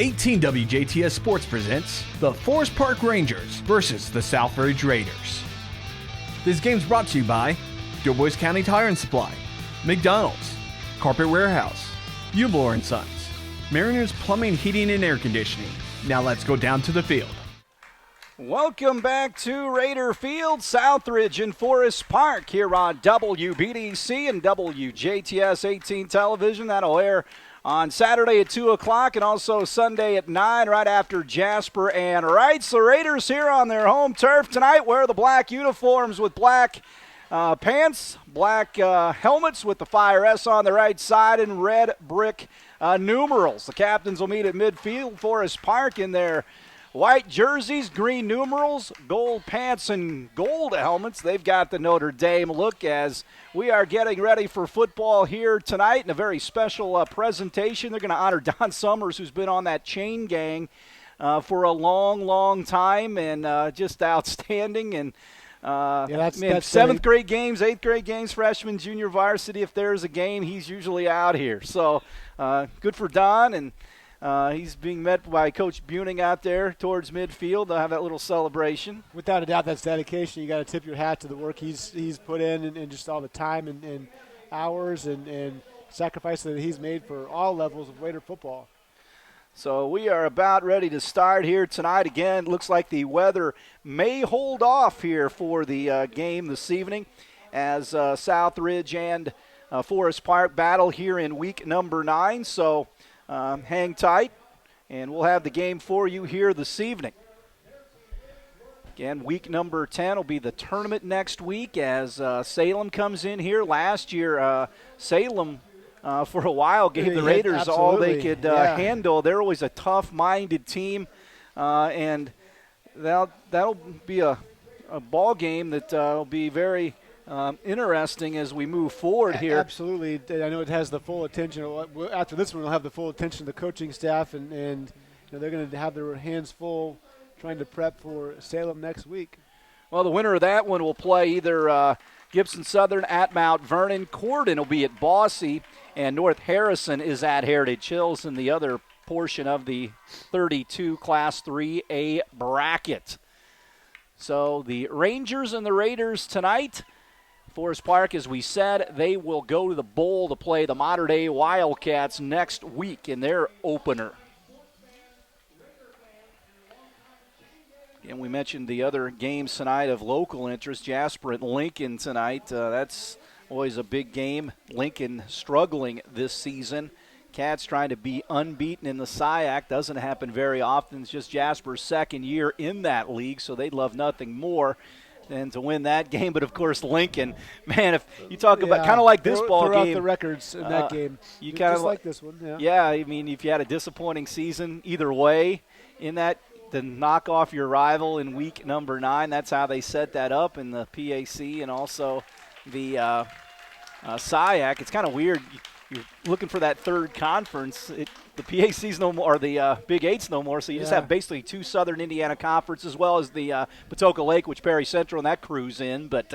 18 WJTS Sports presents the Forest Park Rangers versus the Southridge Raiders. This game's brought to you by Doughboys County Tire and Supply, McDonald's, Carpet Warehouse, Eubler & Sons, Mariners Plumbing, Heating, and Air Conditioning. Now let's go down to the field. Welcome back to Raider Field, Southridge and Forest Park here on WBDC and WJTS 18 television. That'll air on Saturday at 2 o'clock and also Sunday at 9 right after Jasper and Wrights. The Raiders here on their home turf tonight wear the black uniforms with black pants, black helmets with the Fire S on the right side, and red brick numerals. The captains will meet at midfield, Forest Park, in their white jerseys, green numerals, gold pants, and gold helmets. They've got the Notre Dame look as we are getting ready for football here tonight in a very special presentation. They're going to honor Don Summers, who's been on that chain gang for a long, long time and just outstanding. And that's 7th grade games, 8th grade games, freshman, junior varsity. If there's a game, he's usually out here. So good for Don, and he's being met by Coach Buning out there towards midfield. They'll have that little celebration. Without a doubt, that's dedication. You got to tip your hat to the work he's put in and just all the time and hours and sacrifice that he's made for all levels of Raider football. So we are about ready to start here tonight. Again, looks like the weather may hold off here for the game this evening as Southridge and Forest Park battle here in week number 9. So hang tight, and we'll have the game for you here this evening. Again, week number 10 will be the tournament next week as Salem comes in here. Last year, Salem for a while gave the Raiders all they could handle. They're always a tough-minded team, and that'll be a ball game that will be very interesting as we move forward here. Absolutely. I know it has the full attention. After this one, we'll have the full attention of the coaching staff, and they're going to have their hands full trying to prep for Salem next week. Well, the winner of that one will play either Gibson Southern at Mount Vernon, Corden will be at Boise, and North Harrison is at Heritage Hills in the other portion of the 32 Class 3A bracket. So the Rangers and the Raiders tonight. Forest Park, as we said, they will go to the bowl to play the Mater Dei Wildcats next week in their opener. And we mentioned the other games tonight of local interest. Jasper at Lincoln tonight. That's always a big game. Lincoln struggling this season. Cats trying to be unbeaten in the SIAC. Doesn't happen very often. It's just Jasper's second year in that league, so they'd love nothing more than to win that game. But, of course, Lincoln, man, if you talk about kind of like this ball throw game. out the records in that game. You kind of like this one. Yeah, I mean, if you had a disappointing season either way in that, then knock off your rival in week number 9. That's how they set that up in the PAC and also the SIAC. It's kind of weird. You're looking for that third conference. The PAC's no more, or the Big Eight's no more, so you just have basically 2 Southern Indiana Conference as well as the Patoka Lake, which Perry Central and that crew's in. But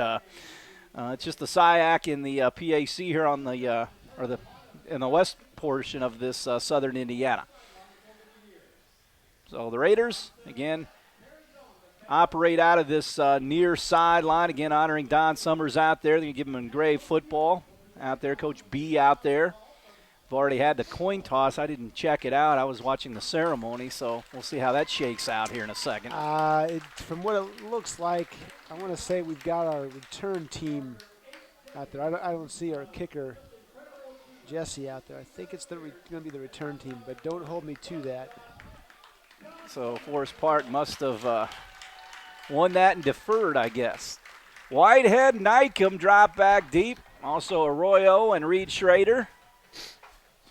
it's just the SIAC and the PAC here on in the west portion of this Southern Indiana. So the Raiders, again, operate out of this near sideline. Again, honoring Don Summers out there. They're going to give him engraved football out there. Coach B out there. We've already had the coin toss. I didn't check it out. I was watching the ceremony, so we'll see how that shakes out here in a second. From what it looks like, I want to say we've got our return team out there. I don't see our kicker, Jesse, out there. I think it's going to be the return team, but don't hold me to that. So Forest Park must have won that and deferred, I guess. Whitehead and Nycombe drop back deep. Also Arroyo and Reed Schrader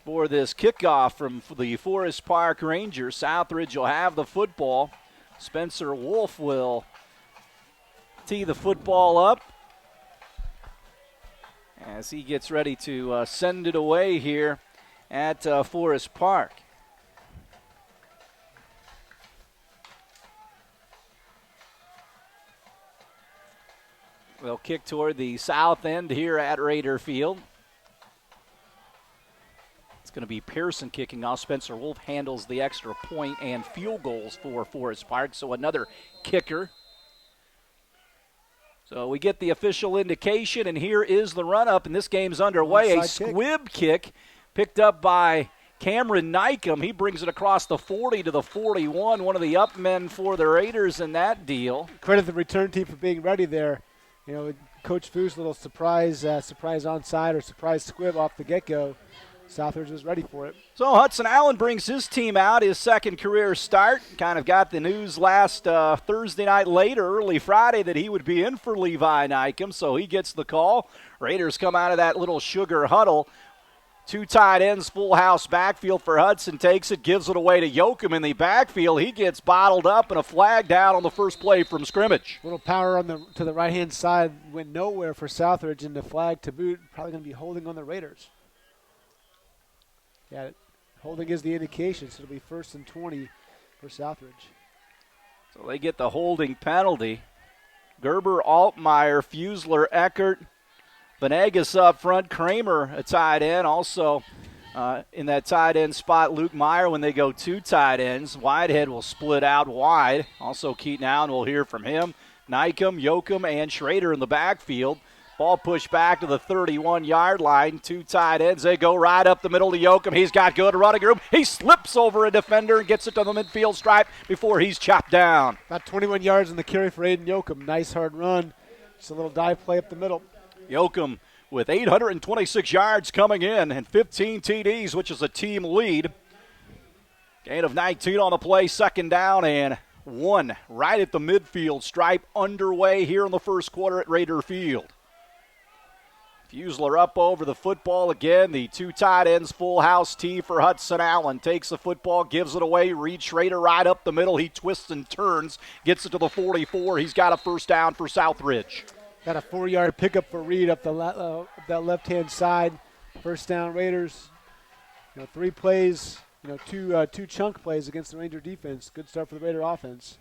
for this kickoff from the Forest Park Rangers. Southridge will have the football. Spencer Wolf will tee the football up as he gets ready to send it away here at Forest Park. They'll kick toward the south end here at Raider Field. going to be Pearson kicking off. Spencer Wolf handles the extra point and field goals for Forest Park, so another kicker. So we get the official indication, and here is the run-up, and this game's underway. A squib kick picked up by Cameron Nykum. He brings it across the 40 to the 41, one of the up men for the Raiders in that deal. Credit the return team for being ready there. You know, Coach Foose, little surprise onside or surprise squib off the get-go. Southridge was ready for it. So Hudson Allen brings his team out, his second career start. Kind of got the news last Thursday night later, early Friday, that he would be in for Levi Nykum, so he gets the call. Raiders come out of that little sugar huddle. Two tight ends, full house backfield for Hudson. Takes it, gives it away to Yoakum in the backfield. He gets bottled up and a flag down on the first play from scrimmage. Little power to the right-hand side went nowhere for Southridge, and the flag to boot. Probably going to be holding on the Raiders. Yeah, holding is the indication, so it'll be 1st and 20 for Southridge. So they get the holding penalty. Gerber, Altmaier, Fusler, Eckert, Venegas up front, Kramer a tight end. Also in that tight end spot, Luke Meyer when they go two tight ends. Whitehead will split out wide. Also Keaton Allen, we'll hear from him. Nykum, Yoakum, and Schrader in the backfield. Ball pushed back to the 31-yard line. Two tight ends. They go right up the middle to Yoakum. He's got good running room. He slips over a defender and gets it to the midfield stripe before he's chopped down. About 21 yards in the carry for Aiden Yoakum. Nice hard run. Just a little dive play up the middle. Yoakum with 826 yards coming in and 15 TDs, which is a team lead. Gain of 19 on the play, second down and 1 right at the midfield stripe, underway here in the first quarter at Raider Field. Fusler up over the football again. The two tight ends, full house tee for Hudson Allen. Takes the football, gives it away. Reed Schrader right up the middle. He twists and turns, gets it to the 44. He's got a first down for Southridge. Got a 4-yard pickup for Reed up that left-hand side. First down Raiders. 3 plays, two chunk plays against the Ranger defense. Good start for the Raider offense.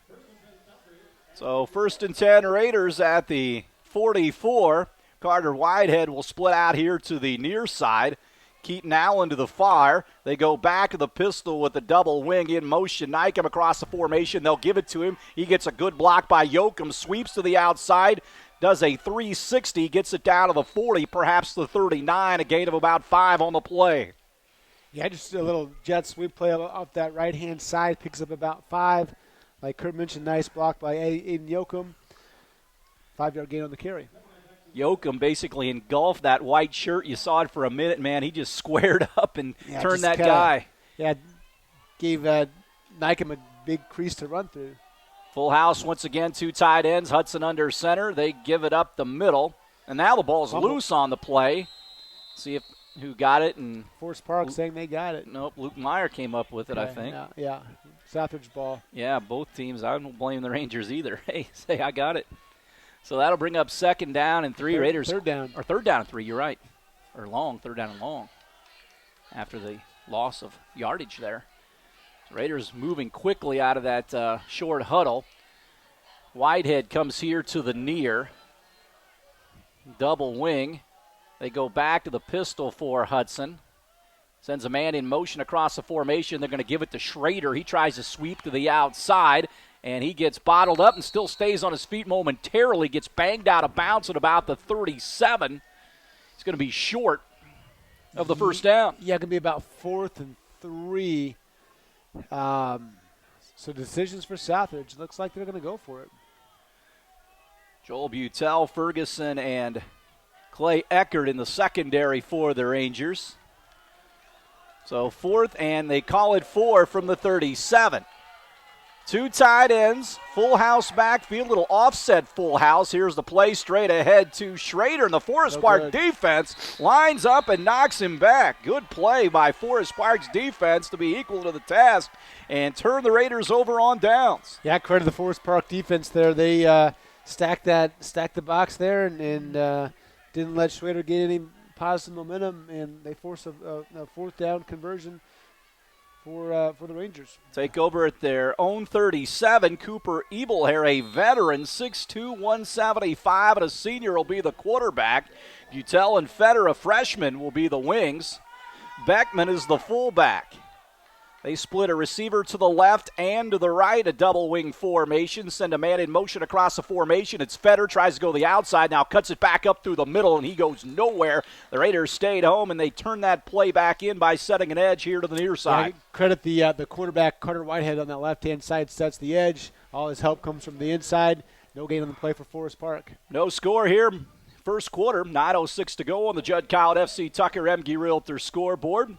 So 1st and 10 Raiders at the 44. Carter Whitehead will split out here to the near side. Keaton Allen to the far. They go back to the pistol with the double wing in motion. Nykum across the formation. They'll give it to him. He gets a good block by Yoakum. Sweeps to the outside. Does a 360. Gets it down to the 40, perhaps the 39. A gain of about 5 on the play. Yeah, just a little jet sweep play off that right-hand side. Picks up about 5. Like Kurt mentioned, nice block by Aiden Yoakum. 5-yard gain on the carry. Yoakum basically engulfed that white shirt. You saw it for a minute, man. He just squared up and turned that guy. Yeah, gave Nykum a big crease to run through. Full house once again, two tight ends. Hudson under center. They give it up the middle. And now the ball's loose on the play. See if who got it. And Forest Park saying they got it. Nope, Luke Meyer came up with it, I think. Yeah, Southridge ball. Yeah, both teams. I don't blame the Rangers either. Hey, say I got it. So that'll bring up 2nd down and 3. Raiders. Third down. Or 3rd down and 3, you're right. Or long, 3rd down and long. After the loss of yardage there. So Raiders moving quickly out of that short huddle. Whitehead comes here to the near. Double wing. They go back to the pistol for Hudson. Sends a man in motion across the formation. They're going to give it to Schrader. He tries to sweep to the outside. And he gets bottled up and still stays on his feet momentarily. Gets banged out of bounds at about the 37. He's going to be short of the first down. Yeah, going to be about 4th and 3. So decisions for Southridge. Looks like they're going to go for it. Joel Butel, Ferguson, and Clay Eckert in the secondary for the Rangers. So 4th, and they call it 4 from the 37. Two tight ends, full house backfield, little offset full house. Here's the play straight ahead to Schrader, and the Forest Park defense lines up and knocks him back. Good play by Forest Park's defense to be equal to the task and turn the Raiders over on downs. Yeah, credit to the Forest Park defense there. They stacked the box there and didn't let Schrader get any positive momentum, and they forced a 4th down conversion for the Rangers. Take over at their own 37. Cooper Ebelhair, a veteran, 6'2", 175, and a senior, will be the quarterback. Butel and Fetter, a freshman, will be the wings. Beckman is the fullback. They split a receiver to the left and to the right, a double wing formation. Send a man in motion across the formation. It's Feder, tries to go the outside, now cuts it back up through the middle, and he goes nowhere. The Raiders stayed home, and they turned that play back in by setting an edge here to the near side. Yeah, credit the quarterback, Carter Whitehead, on that left-hand side, sets the edge. All his help comes from the inside. No gain on the play for Forest Park. No score here. First quarter, 9:06 to go on the Judd Cowett FC Tucker Emge Realtor scoreboard.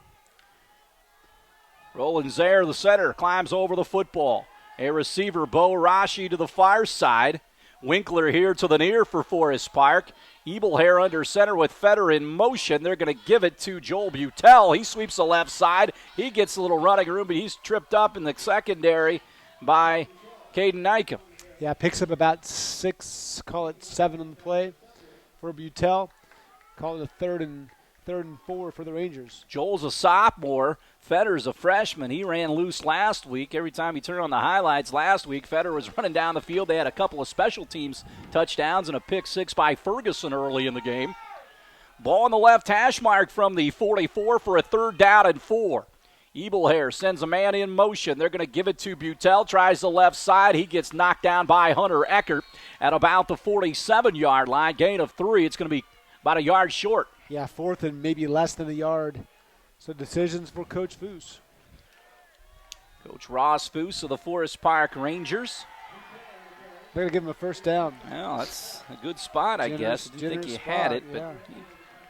Roland Zaire, the center, climbs over the football. A receiver, Bo Rashi, to the far side. Winkler here to the near for Forest Park. Ebelhair under center with Feder in motion. They're going to give it to Joel Butel. He sweeps the left side. He gets a little running room, but he's tripped up in the secondary by Caden Nykum. Yeah, picks up about 6, call it 7 on the play for Butel. Call it a third and 4 for the Rangers. Joel's a sophomore. Feder's a freshman. He ran loose last week. Every time he turned on the highlights last week, Feder was running down the field. They had a couple of special teams touchdowns and a pick 6 by Ferguson early in the game. Ball on the left hash mark from the 44 for a 3rd down and 4. Ebelhair sends a man in motion. They're going to give it to Butel. Tries the left side. He gets knocked down by Hunter Eckert at about the 47-yard line. Gain of 3. It's going to be about a yard short. Yeah, 4th and maybe less than a yard. So decisions for Coach Foose. Coach Ross Foose of the Forest Park Rangers. They're going to give him a 1st down. Well, that's a good spot, I guess. I didn't think he had it, but yeah.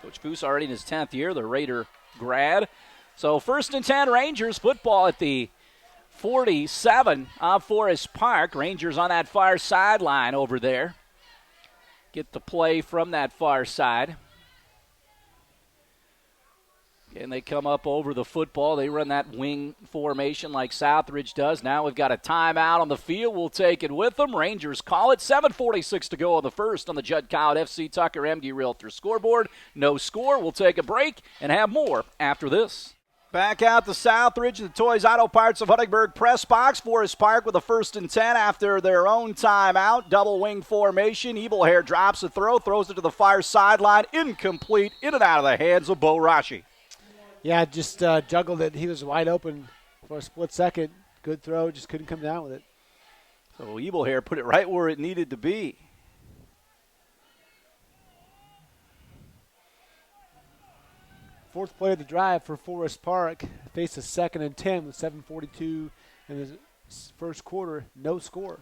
Coach Foose already in his 10th year, the Raider grad. So 1st and 10 Rangers, football at the 47 of Forest Park. Rangers on that far sideline over there. Get the play from that far side. And they come up over the football. They run that wing formation like Southridge does. Now we've got a timeout on the field. We'll take it with them. Rangers call it. 7:46 to go on the first on the Judd Cowett FC Tucker Emge Realtor scoreboard. No score. We'll take a break and have more after this. Back out to Southridge, the Toys Auto Parts of Huntingburg press box. Forest Park with a 1st and 10 after their own timeout. Double wing formation. Ebelhair drops a throw, throws it to the far sideline. Incomplete, in and out of the hands of Bo Rashi. Yeah, just juggled it. He was wide open for a split second. Good throw, just couldn't come down with it. So Ebelhair put it right where it needed to be. Fourth play of the drive for Forest Park. Faced a 2nd and 10 with 7:42 in the first quarter. No score.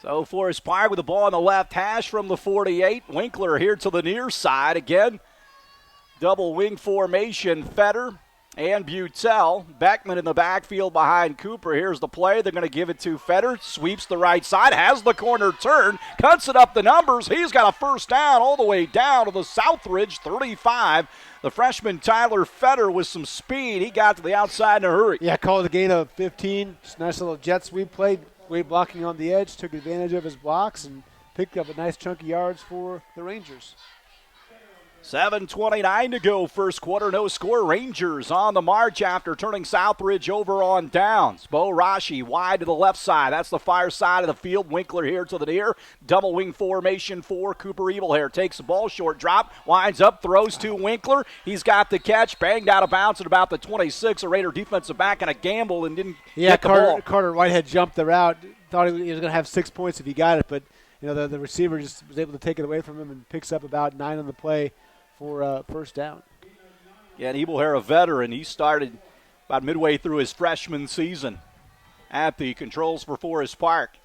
So Forest Park with the ball on the left hash from the 48. Winkler here to the near side again. Double wing formation, Feder and Butel. Beckman in the backfield behind Cooper. Here's the play. They're going to give it to Feder. Sweeps the right side. Has the corner turn. Cuts it up the numbers. He's got a 1st down all the way down to the Southridge 35. The freshman Tyler Feder with some speed. He got to the outside in a hurry. Yeah, called a gain of 15. Just nice little jet sweep play. Wade blocking on the edge. Took advantage of his blocks and picked up a nice chunk of yards for the Rangers. 7:29 to go, first quarter, no score. Rangers on the march after turning Southridge over on downs. Bo Rashi wide to the left side. That's the far side of the field. Winkler here to the near. Double wing formation for Cooper Ebelhair. Takes the ball, short drop, winds up, throws to Winkler. He's got the catch, banged out of bounds at about the 26. A Raider defensive back and a gamble and didn't get the ball. Carter Whitehead jumped the route. Thought he was going to have 6 points if he got it, but the receiver just was able to take it away from him and picks up about 9 on the play for 1st down. Yeah, and Ebelhair, a veteran, he started about midway through his freshman season at the controls for Forest Park.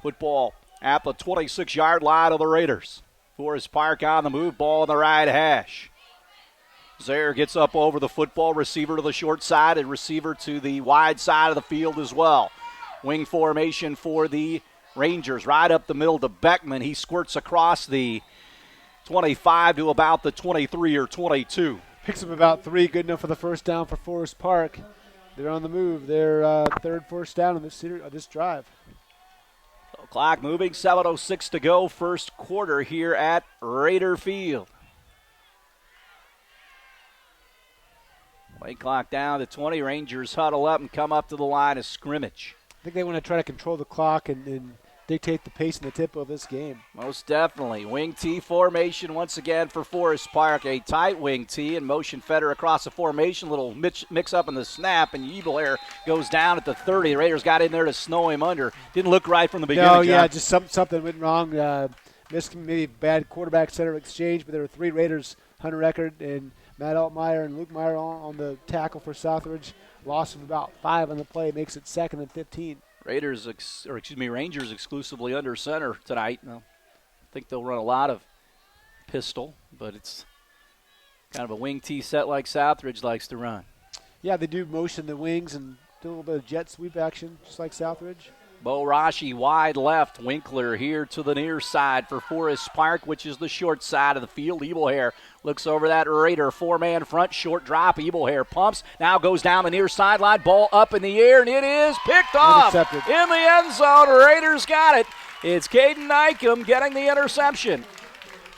Football at the 26-yard line of the Raiders. Forest Park on the move, ball on the right hash. Zaire gets up over the football, receiver to the short side and receiver to the wide side of the field as well. Wing formation for the Rangers, right up the middle to Beckman. He squirts across the 25 to about the 23 or 22. Picks up about 3, good enough for the 1st down for Forest Park. They're on the move. Their 3rd first down on this drive. So clock moving, 7:06 to go, first quarter here at Raider Field. Play clock down to 20. Rangers huddle up and come up to the line of scrimmage. I think they want to try to control the clock and dictate the pace and the tempo of this game. Most definitely. Wing T formation once again for Forest Park. A tight wing T and motion Feder across the formation. Little mix up in the snap, and Ebelhair goes down at the 30. The Raiders got in there to snow him under. Didn't look right from the beginning. No, yeah, John. just something went wrong. Missed maybe bad quarterback center exchange, but there were 3 Raiders, Hunter Eckert and Matt Altmaier and Luke Meyer on the tackle for Southridge. Loss of about 5 on the play makes it 2nd and 15. Rangers exclusively under center tonight. I think they'll run a lot of pistol, but it's kind of a wing T set like Southridge likes to run. Yeah, they do motion the wings and do a little bit of jet sweep action, just like Southridge. Bo Rashi wide left. Winkler here to the near side for Forest Park, which is the short side of the field. Ebelhair looks over that Raider 4-man front, short drop. Ebelhair pumps, now goes down the near sideline. Ball up in the air, and it is picked off in the end zone. Raiders got it. It's Caden Nykum getting the interception.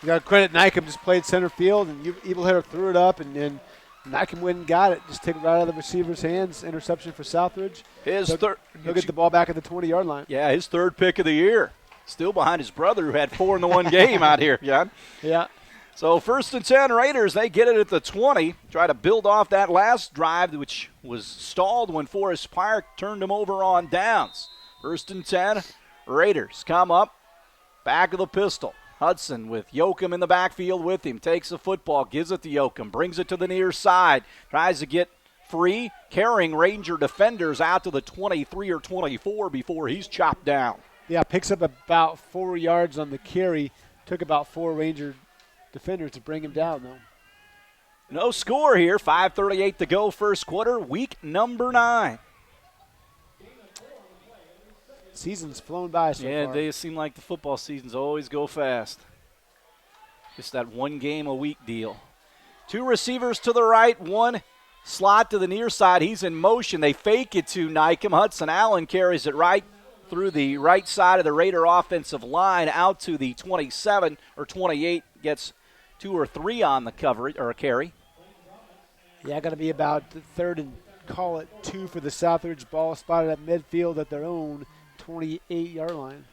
You got to credit Nykum, just played center field, and Ebelhair threw it up, and Nykum went and got it. Just take it right out of the receiver's hands. Interception for Southridge. He'll get the ball back at the 20-yard line. Yeah, his 3rd pick of the year. Still behind his brother, who had 4 in the one game out here, John. Yeah. So 1st and 10 Raiders. They get it at the 20. Try to build off that last drive, which was stalled when Forest Park turned them over on downs. 1st and 10 Raiders come up. Back of the pistol. Hudson with Yoakum in the backfield with him. Takes the football, gives it to Yoakum, brings it to the near side. Tries to get free, carrying Ranger defenders out to the 23 or 24 before he's chopped down. Yeah, picks up about 4 yards on the carry. Took about 4 Ranger defenders to bring him down, though. No score here. 5:38 to go first quarter, week number 9. Season's flown by so far. Yeah, they seem like the football seasons always go fast. Just that 1 game a week deal. 2 receivers to the right, 1 slot to the near side. He's in motion. They fake it to Nykum. Hudson Allen carries it right through the right side of the Raider offensive line out to the 27 or 28. Gets 2 or 3 on the coverage or a carry. Yeah, got to be about the 3rd and call it 2 for the Southridge. Ball spotted at midfield at their own 28-yard line.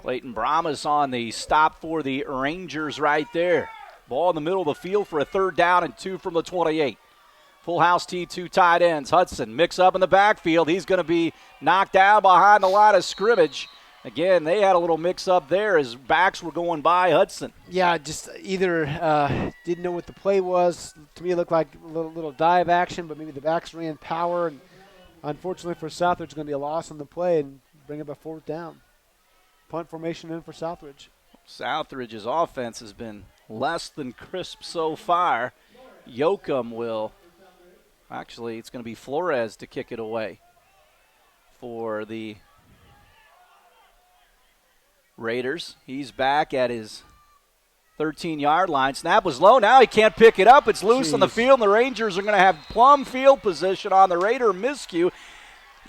Clayton Brahmas on the stop for the Rangers right there. Ball in the middle of the field for a 3rd down and 2 from the 28. Full house T2 tight ends. Hudson mix up in the backfield. He's going to be knocked down behind the line of scrimmage. Again, they had a little mix-up there as backs were going by Hudson. Yeah, just either didn't know what the play was. To me, it looked like a little dive action, but maybe the backs ran power. And unfortunately for Southridge, it's going to be a loss on the play and bring up a 4th down. Punt formation in for Southridge. Southridge's offense has been less than crisp so far. Yoakum will – actually, it's going to be Flores to kick it away for the Raiders. He's back at his 13-yard line. Snap was low. Now he can't pick it up. It's loose on the field, and the Rangers are going to have plumb field position on the Raider miscue.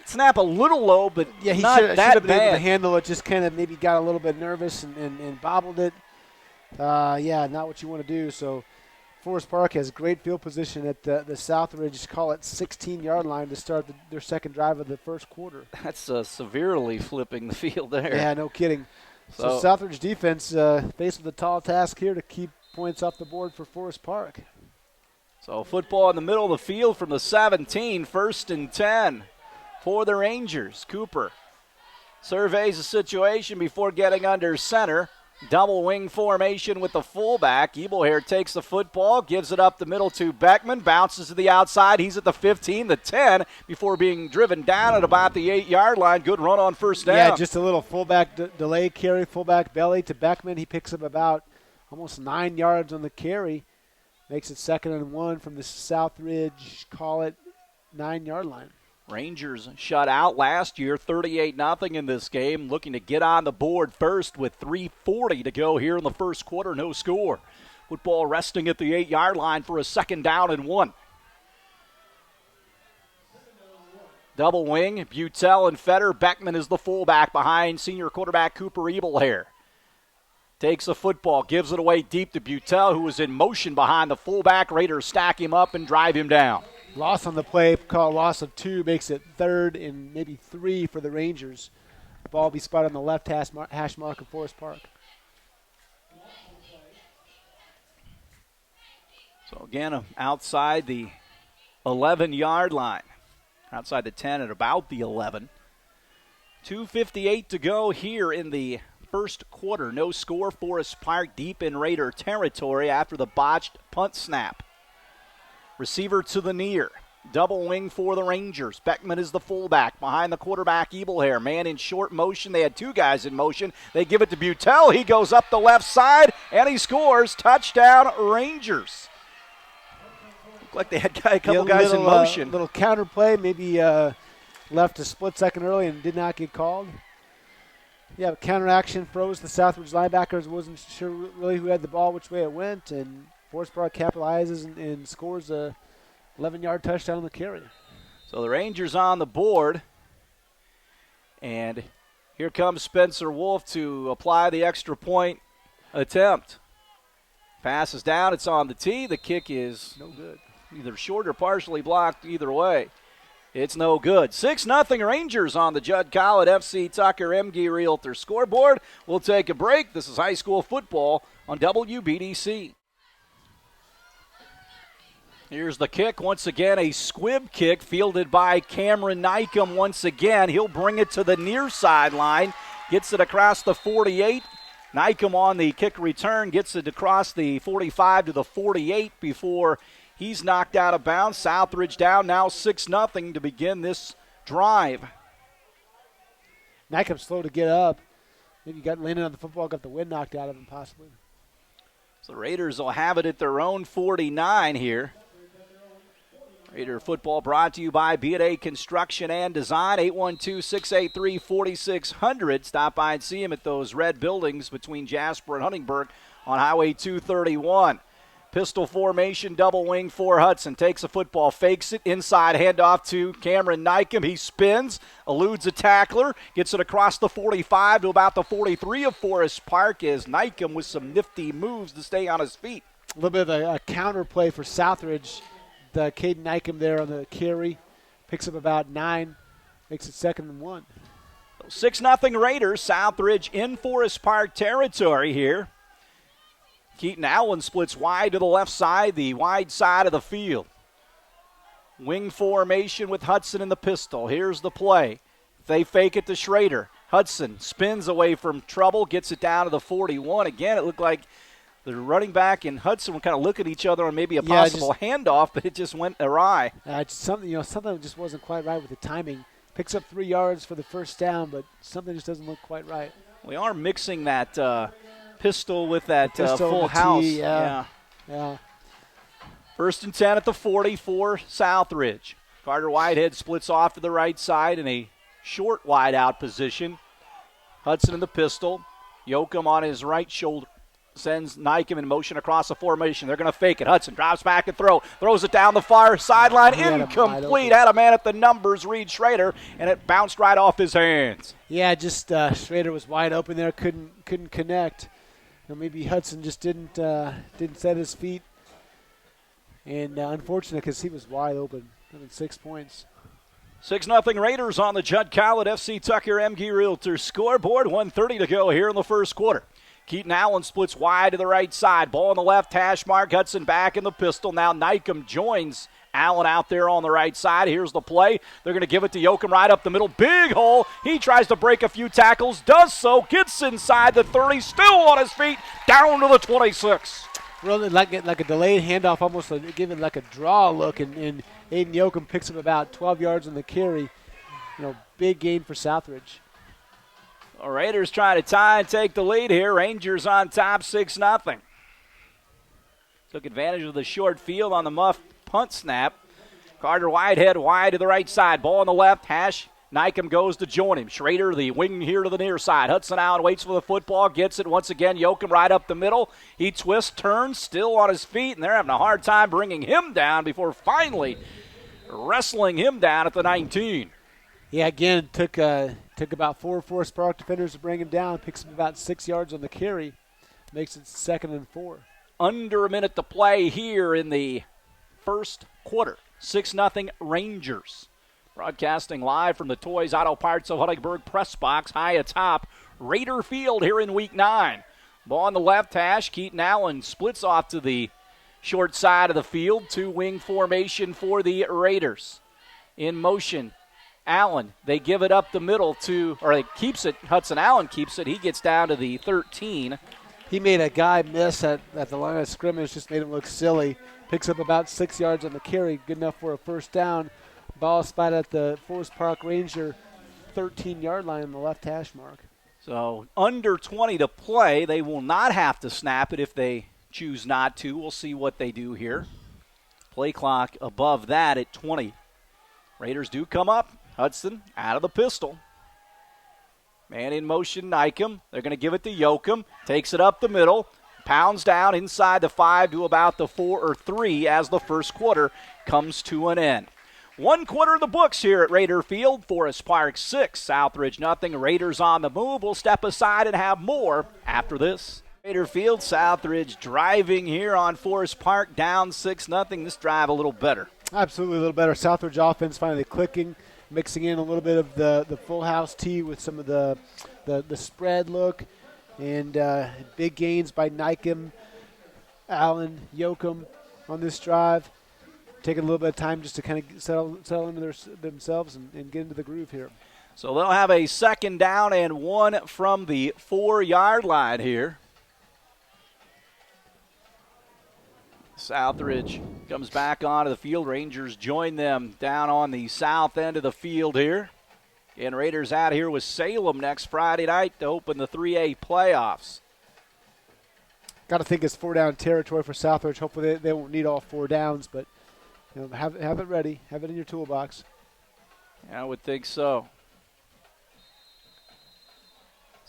Snap a little low, but yeah, he not should that have been bad. able to handle it. Just kind of maybe got a little bit nervous and bobbled it. Yeah, not what you want to do. So Forest Park has great field position at the Southridge, call it 16-yard line to start their 2nd drive of the first quarter. That's severely flipping the field there. Yeah, no kidding. So Southridge defense faced with a tall task here to keep points off the board for Forest Park. So football in the middle of the field from the 17, 1st and 10 for the Rangers. Cooper surveys the situation before getting under center. Double wing formation with the fullback. Ebelhair takes the football, gives it up the middle to Beckman, bounces to the outside. He's at the 15, the 10, before being driven down at about the 8-yard line. Good run on 1st down. Yeah, just a little fullback delay carry, fullback belly to Beckman. He picks up about almost 9 yards on the carry. Makes it 2nd and 1 from the Southridge, call it 9-yard line. Rangers shut out last year, 38-0 in this game, looking to get on the board first with 3:40 to go here in the first quarter, no score. Football resting at the 8-yard line for a 2nd down and 1. Double wing, Butel and Feder. Beckman is the fullback behind senior quarterback Cooper Ebelhair. Takes the football, gives it away deep to Butel, who was in motion behind the fullback. Raiders stack him up and drive him down. Loss on the play, call loss of 2, makes it 3rd and maybe 3 for the Rangers. The ball will be spotted on the left hash mark of Forest Park. So again, outside the 11-yard line. Outside the 10 at about the 11. 2:58 to go here in the first quarter. No score. Forest Park deep in Raider territory after the botched punt snap. Receiver to the near. Double wing for the Rangers. Beckman is the fullback. Behind the quarterback, Ebelhair. Man in short motion. They had two guys in motion. They give it to Butel. He goes up the left side, and he scores. Touchdown, Rangers. Looked like they had a couple guys in motion. Little counter play. Maybe left a split second early and did not get called. Yeah, counter action froze the Southridge linebackers. Wasn't sure really who had the ball, which way it went, and Forest Park capitalizes and scores a 11-yard touchdown on the carry. So the Rangers on the board, and here comes Spencer Wolf to apply the extra point attempt. Pass is down. It's on the tee. The kick is no good. Either short or partially blocked. Either way, it's no good. 6-0 Rangers on the Judd Collett FC Tucker Emge Realtor scoreboard. We'll take a break. This is high school football on WBDC. Here's the kick. Once again, a squib kick fielded by Cameron Nykum once again. He'll bring it to the near sideline. Gets it across the 48. Nykum on the kick return gets it across the 45 to the 48 before he's knocked out of bounds. Southridge down now 6-0 to begin this drive. Nykum's slow to get up. Maybe got landed on the football, got the wind knocked out of him possibly. So the Raiders will have it at their own 49 here. Raider football brought to you by B&A Construction and Design, 812-683-4600. Stop by and see him at those red buildings between Jasper and Huntingburg on Highway 231. Pistol formation, double wing for Hudson. Takes a football, fakes it, inside handoff to Cameron Nykum. He spins, eludes a tackler, gets it across the 45 to about the 43 of Forest Park as Nykum with some nifty moves to stay on his feet. A little bit of a counter play for Southridge. Caden Nykum there on the carry. Picks up about 9. Makes it 2nd and 1. 6-0 Raiders. Southridge in Forest Park territory here. Keaton Allen splits wide to the left side, the wide side of the field. Wing formation with Hudson in the pistol. Here's the play. They fake it to Schrader. Hudson spins away from trouble, gets it down to the 41. Again, it looked like the running back and Hudson were kind of looking at each other on maybe a possible handoff, but it just went awry. Something just wasn't quite right with the timing. Picks up 3 yards for the first down, but something just doesn't look quite right. We are mixing that pistol with that full house. Yeah. 1st and 10 at the 40 for Southridge. Carter Whitehead splits off to the right side in a short wide out position. Hudson in the pistol. Yoakum on his right shoulder. Sends Nykum in motion across the formation. They're going to fake it. Hudson drops back and throws it down the far sideline. Incomplete. Had a man at the numbers, Reed Schrader, and it bounced right off his hands. Yeah, just Schrader was wide open there. Couldn't connect. Maybe Hudson just didn't set his feet. And unfortunate because he was wide open. 6 points. 6-0 Raiders on the Judd Collett FC Tucker Emge Realtor scoreboard. 1:30 to go here in the first quarter. Keaton Allen splits wide to the right side. Ball on the left hash mark. Hudson back in the pistol. Now Nykum joins Allen out there on the right side. Here's the play. They're going to give it to Yoakum right up the middle. Big hole. He tries to break a few tackles. Does so. Gets inside the 30. Still on his feet. Down to the 26. Really like a delayed handoff, almost giving like a draw look. And Aiden Yoakum picks up about 12 yards on the carry. Big gain for Southridge. The Raiders trying to tie and take the lead here. Rangers on top 6-0. Took advantage of the short field on the muff punt snap. Carter Whitehead wide to the right side. Ball on the left hash. Nykum goes to join him. Schrader, the wing here to the near side. Hudson Allen waits for the football. Gets it once again. Yoakum right up the middle. He twists, turns, still on his feet, and they're having a hard time bringing him down before finally wrestling him down at the 19. Yeah, again, took about 4 Forest Park defenders to bring him down. Picks up about 6 yards on the carry. Makes it 2nd and 4. Under a minute to play here in the first quarter. 6-0 Rangers. Broadcasting live from the Toys Auto Parts of Huddersburg press box high atop Raider Field here in Week 9. Ball on the left hash. Keaton Allen splits off to the short side of the field. Two-wing formation for the Raiders. In motion, Allen. They give it up the middle to, or he keeps it. Hudson Allen keeps it. He gets down to the 13. He made a guy miss at the line of scrimmage, just made him look silly. Picks up about 6 yards on the carry, good enough for a first down. Ball spotted at the Forest Park Ranger 13-yard line on the left hash mark. So under 20 to play. They will not have to snap it if they choose not to. We'll see what they do here. Play clock above that at 20. Raiders do come up. Hudson out of the pistol. Man in motion, Nykum. They're going to give it to Yoakum. Takes it up the middle. Pounds down inside the 5 to about the 4 or 3 as the first quarter comes to an end. 1 quarter of the books here at Raider Field. Forest Park 6, Southridge nothing. Raiders on the move. We'll step aside and have more after this. Raider Field, Southridge driving here on Forest Park, down 6-0. This drive a little better. Absolutely a little better. Southridge offense finally clicking, mixing in a little bit of the full house tee with some of the spread look. And big gains by Nykum, Allen, Yoakum on this drive. Taking a little bit of time just to kind of settle into themselves and get into the groove here. So they'll have a second down and 1 from the 4-yard line here. Southridge comes back onto the field. Rangers join them down on the south end of the field here. And Raiders out here with Salem next Friday night to open the 3A playoffs. Got to think it's 4-down territory for Southridge. Hopefully they won't need all 4 downs, but have it ready. Have it in your toolbox. I would think so.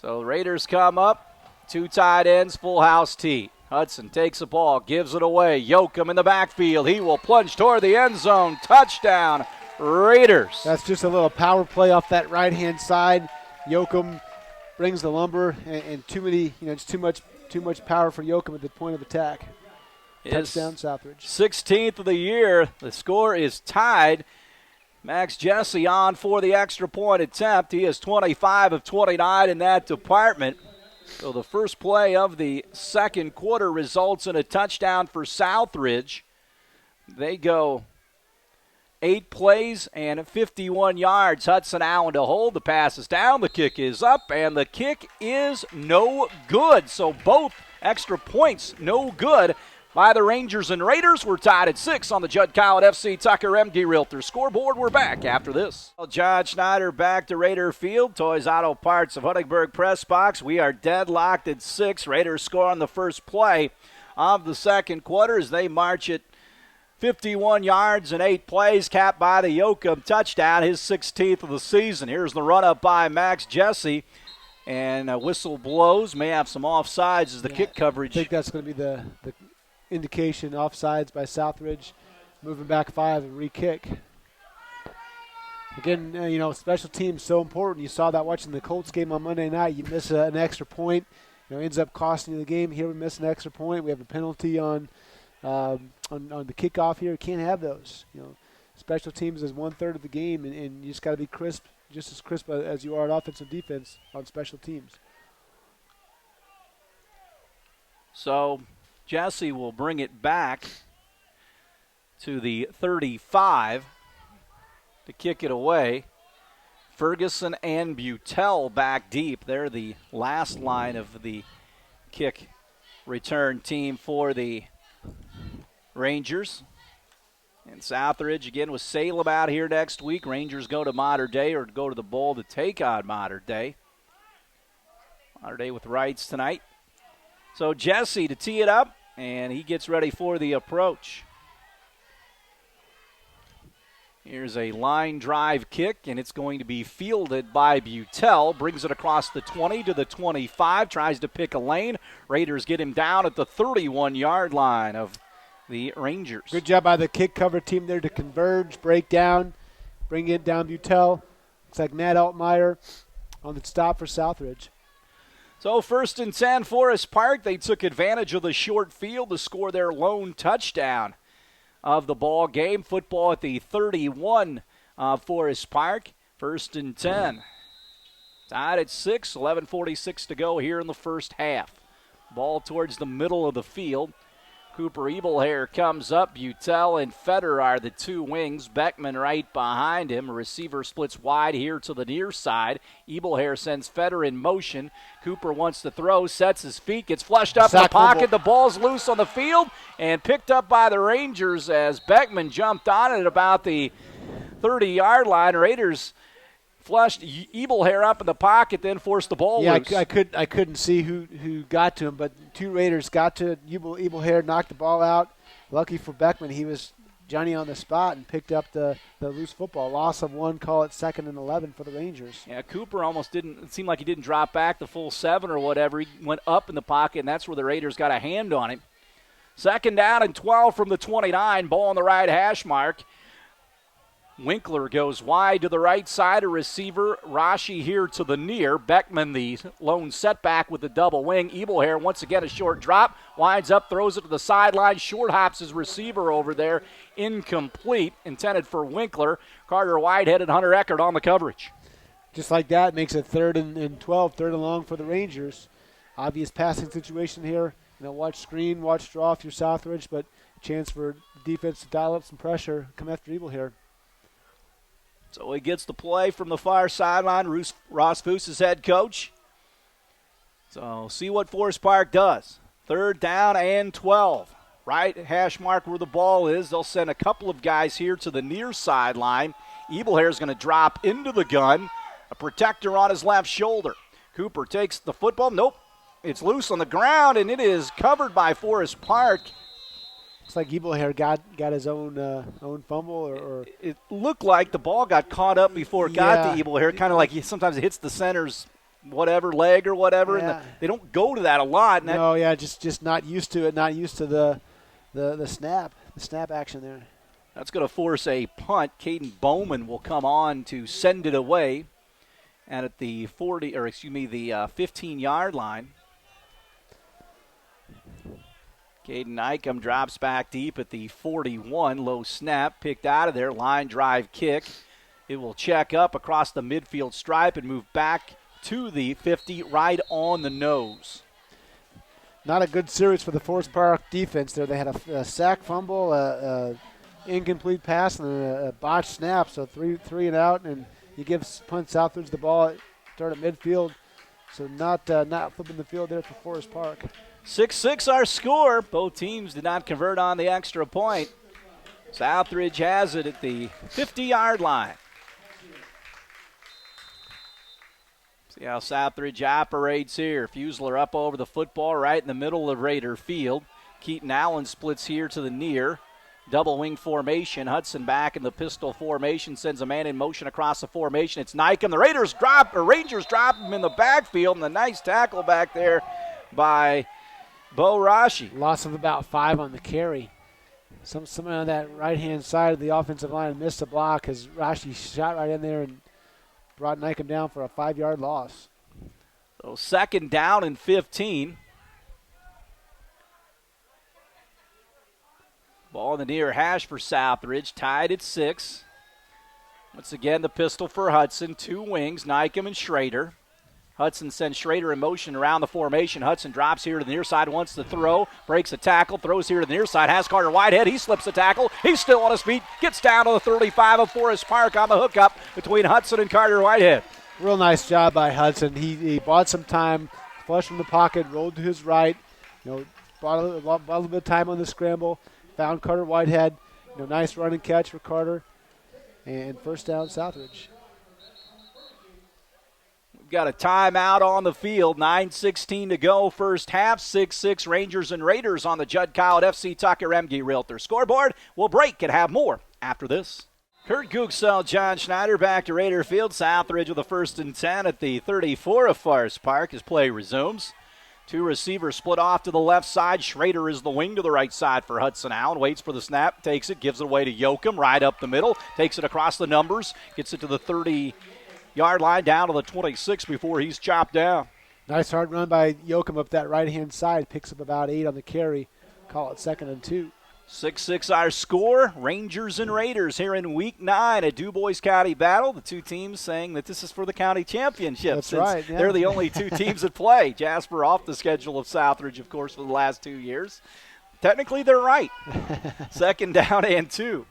So the Raiders come up. 2 tight ends, full house tee. Hudson takes the ball, gives it away. Yoakum in the backfield. He will plunge toward the end zone. Touchdown, Raiders. That's just a little power play off that right-hand side. Yoakum brings the lumber, and too many, it's too much power for Yoakum at the point of attack. Touchdown, Southridge. 16th of the year. The score is tied. Max Jesse on for the extra point attempt. He is 25 of 29 in that department. So the first play of the second quarter results in a touchdown for Southridge. They go 8 plays and 51 yards. Hudson Allen to hold. The pass is down. The kick is up, and the kick is no good. So both extra points no good by the Rangers and Raiders. We're tied at 6 on the Judd Collett FC Tucker MD Realtor scoreboard. We're back after this. John Schneider back to Raider Field. Toys Auto Parts of Huddersburg press box. We are deadlocked at 6. Raiders score on the first play of the second quarter as they march it 51 yards and 8 plays, capped by the Yoakum touchdown, his 16th of the season. Here's the run-up by Max Jesse. And a whistle blows. May have some offsides as the kick coverage. I think that's going to be the indication. Offsides by Southridge, moving back 5 and re-kick. Again, special teams so important. You saw that watching the Colts game on Monday night. You miss an extra point, ends up costing you the game. Here we miss an extra point. We have a penalty on the kickoff here. You can't have those. Special teams is 1/3 of the game, and you just got to be crisp, just as crisp as you are at offensive defense on special teams. So Jesse will bring it back to the 35 to kick it away. Ferguson and Butel back deep. They're the last line of the kick return team for the Rangers. And Southridge again with Salem out here next week. Rangers go to Mater Dei or go to the Bowl to take on Mater Dei. Mater Dei with Rights tonight. So Jesse to tee it up, and he gets ready for the approach. Here's a line drive kick, and it's going to be fielded by Butel. Brings it across the 20 to the 25. Tries to pick a lane. Raiders get him down at the 31-yard line of the Rangers. Good job by the kick cover team there to converge, break down, bring it down Butel. Looks like Matt Altmaier on the stop for Southridge. So 1st and 10, Forest Park. They took advantage of the short field to score their lone touchdown of the ball game. Football at the 31 Forest Park. 1st and 10. Tied at 6, 11:46 to go here in the first half. Ball towards the middle of the field. Cooper Ebelhair comes up. Butel and Feder are the two wings. Beckman right behind him. A receiver splits wide here to the near side. Ebelhair sends Feder in motion. Cooper wants to throw, sets his feet, gets flushed up in the pocket. The ball's loose on the field and picked up by the Rangers as Beckman jumped on it about the 30-yard line. Raiders flushed Ebelhair up in the pocket, then forced the ball loose. I couldn't see who got to him, but two Raiders got to Ebelhair, knocked the ball out. Lucky for Beckman, he was Johnny on the spot and picked up the loose football. Loss of one, call it 2nd and 11 for the Rangers. Yeah, Cooper almost didn't, it seemed like he didn't drop back the full 7 or whatever. He went up in the pocket, and that's where the Raiders got a hand on him. 2nd down and 12 from the 29, ball on the right hash mark. Winkler goes wide to the right side, a receiver. Rashi here to the near. Beckman, the lone setback with the double wing. Ebelhair, once again, a short drop. Winds up, throws it to the sideline. Short hops his receiver over there. Incomplete, intended for Winkler. Carter Whitehead and Hunter Eckert on the coverage. Just like that, makes it 3rd and 12, 3rd and long for the Rangers. Obvious passing situation here. Watch screen, watch draw if you're Southridge, but chance for the defense to dial up some pressure, come after Ebelhair. So he gets the play from the far sideline. Ross Foose is head coach. So see what Forest Park does. 3rd down and 12. Right hash mark where the ball is. They'll send a couple of guys here to the near sideline. Ebelhair is going to drop into the gun. A protector on his left shoulder. Cooper takes the football. Nope. It's loose on the ground, and it is covered by Forest Park. Looks like Ebelhair got his own fumble, or it looked like the ball got caught up before it got to Ebelhair. Kind of like sometimes it hits the center's leg or whatever, and they don't go to that a lot. And just not used to it, not used to the snap action there. That's going to force a punt. Caden Bowman will come on to send it away, and at the 15-yard line. Caden Nykum drops back deep at the 41. Low snap, picked out of there. Line drive kick. It will check up across the midfield stripe and move back to the 50, right on the nose. Not a good series for the Forest Park defense there. They had a sack fumble, a incomplete pass, and a botched snap. So three and out, and he gives punt Southridge the ball, start at midfield. So not flipping the field there for Forest Park. 6-6 our score. Both teams did not convert on the extra point. Southridge has it at the 50-yard line. See how Southridge operates here. Fusler up over the football right in the middle of Raider Field. Keaton Allen splits here to the near. Double wing formation. Hudson back in the pistol formation. Sends a man in motion across the formation. It's Nykum. The Rangers drop him in the backfield. And a nice tackle back there by Bo Rashi. Loss of about 5 on the carry. Someone on that right-hand side of the offensive line missed a block as Rashi shot right in there and brought Nykum down for a 5-yard loss. So 2nd down and 15. Ball in the near hash for Southridge, tied at 6. Once again, the pistol for Hudson. 2 wings, Nykum and Schrader. Hudson sends Schrader in motion around the formation. Hudson drops here to the near side, wants to throw, breaks a tackle, throws here to the near side, has Carter Whitehead. He slips the tackle. He's still on his feet, gets down to the 35 of Forest Park on the hookup between Hudson and Carter Whitehead. Real nice job by Hudson. He bought some time, flushed from the pocket, rolled to his right, bought a little bit of time on the scramble, found Carter Whitehead. Nice run and catch for Carter, and 1st down Southridge. Got a timeout on the field. 9:16 to go. First half. 6-6 Rangers and Raiders on the Judd Cowett FC Tucker Emge Realtor scoreboard. We'll break and have more after this. Kurt Gutgsell, John Schneider back to Raider Field. Southridge with a 1st and 10 at the 34 of Forest Park as play resumes. 2 receivers split off to the left side. Schrader is the wing to the right side for Hudson Allen. Waits for the snap, takes it, gives it away to Yoakum. Right up the middle, takes it across the numbers, gets it to the 30-yard line, down to the 26 before he's chopped down. Nice hard run by Yoakum up that right-hand side. Picks up about 8 on the carry. Call it 2nd and 2. 6-6 our score. Rangers and Raiders here in Week 9, a DuBois County battle. The two teams saying that this is for the county championship. That's since right, yeah. They're the only two teams that play. Jasper off the schedule of Southridge, of course, for the last 2 years. Technically, they're right. 2nd down and 2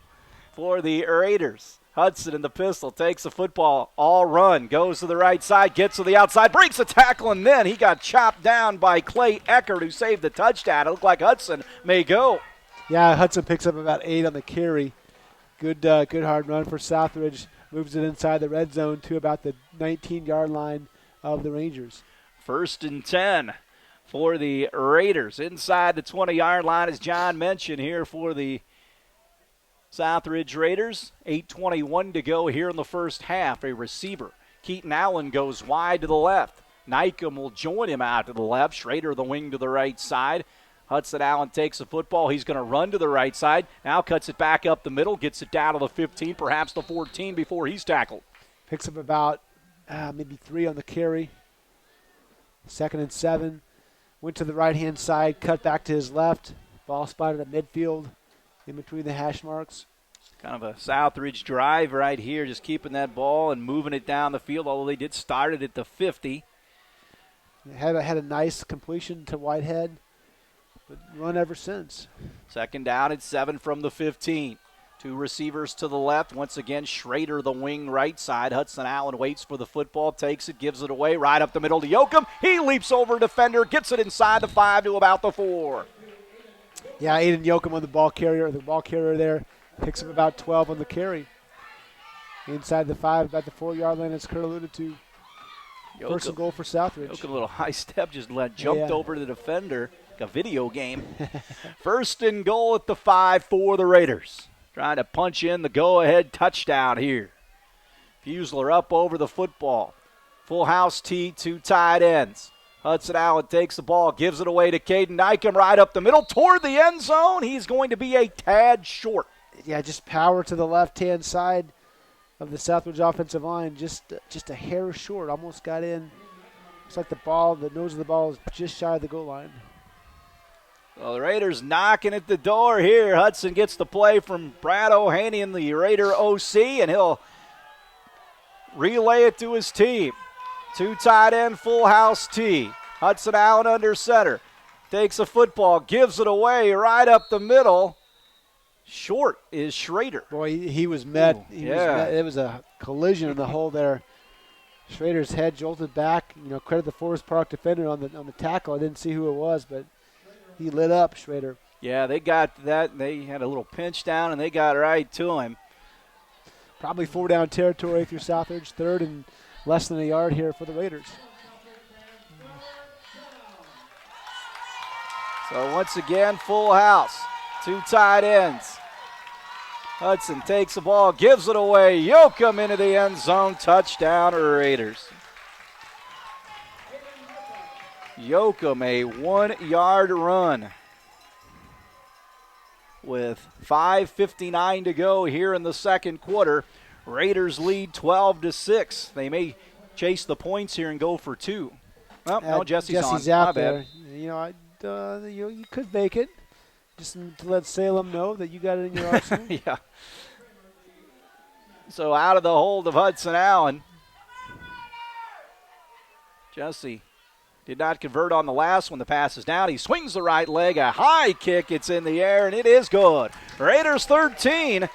for the Raiders. Hudson in the pistol, takes the football, all run, goes to the right side, gets to the outside, breaks a tackle, and then he got chopped down by Clay Eckert, who saved the touchdown. It looked like Hudson may go. Yeah, Hudson picks up about 8 on the carry. Good hard run for Southridge. Moves it inside the red zone to about the 19-yard line of the Rangers. 1st and 10 for the Raiders. Inside the 20-yard line, as John mentioned, here for the Southridge Raiders. 8:21 to go here in the first half. A receiver, Keaton Allen, goes wide to the left. Nykum will join him out to the left. Schrader the wing to the right side. Hudson Allen takes the football. He's going to run to the right side. Now cuts it back up the middle, gets it down to the 15, perhaps the 14 before he's tackled. Picks up about maybe 3 on the carry. 2nd and 7. Went to the right-hand side, cut back to his left. Ball spotted at midfield in between the hash marks. Kind of a Southridge drive right here, just keeping that ball and moving it down the field, although they did start it at the 50. Had a nice completion to Whitehead, but run ever since. 2nd down and 7 from the 15. 2 receivers to the left. Once again, Schrader the wing right side. Hudson Allen waits for the football, takes it, gives it away, right up the middle to Yoakum. He leaps over a defender, gets it inside the 5 to about the 4. Yeah, Aiden Yoakum on the ball carrier there. Picks up about 12 on the carry. Inside the 5, about the 4-yard line, as Kurt alluded to. Yoakum, 1st and goal for Southridge. Yoakum, a little high step, just jumped over the defender. Like a video game. 1st and goal at the 5 for the Raiders. Trying to punch in the go-ahead touchdown here. Fusler up over the football. Full house tee, 2 tight ends. Hudson Allen takes the ball, gives it away to Caden Nykum right up the middle toward the end zone. He's going to be a tad short. Yeah, just power to the left-hand side of the Southridge offensive line. Just a hair short. Almost got in. Looks like the nose of the ball is just shy of the goal line. Well, the Raiders knocking at the door here. Hudson gets the play from Brad O'Haney, the Raider OC, and he'll relay it to his team. 2 tight end, full house tee. Hudson Allen under center. Takes a football, gives it away right up the middle. Short is Schrader. Boy, he was met. Ooh, It was a collision in the hole there. Schrader's head jolted back. Credit the Forest Park defender on the tackle. I didn't see who it was, but he lit up, Schrader. Yeah, they got that. They had a little pinch down, and they got right to him. Probably 4-down territory if you're Southridge. 3rd and less than a yard here for the Raiders. So once again, full house. 2 tight ends. Hudson takes the ball, gives it away. Yoakum into the end zone. Touchdown, Raiders. Yoakum, a 1-yard run. With 5:59 to go here in the second quarter. Raiders lead 12-6. They may chase the points here and go for 2. Oh, no, Jesse's out My there. bad. You could make it. Just to let Salem know that you got it in your arsenal. Yeah. So out of the hold of Hudson Allen. Jesse did not convert on the last one. The pass is down. He swings the right leg. A high kick. It's in the air, and it is good. Raiders 13.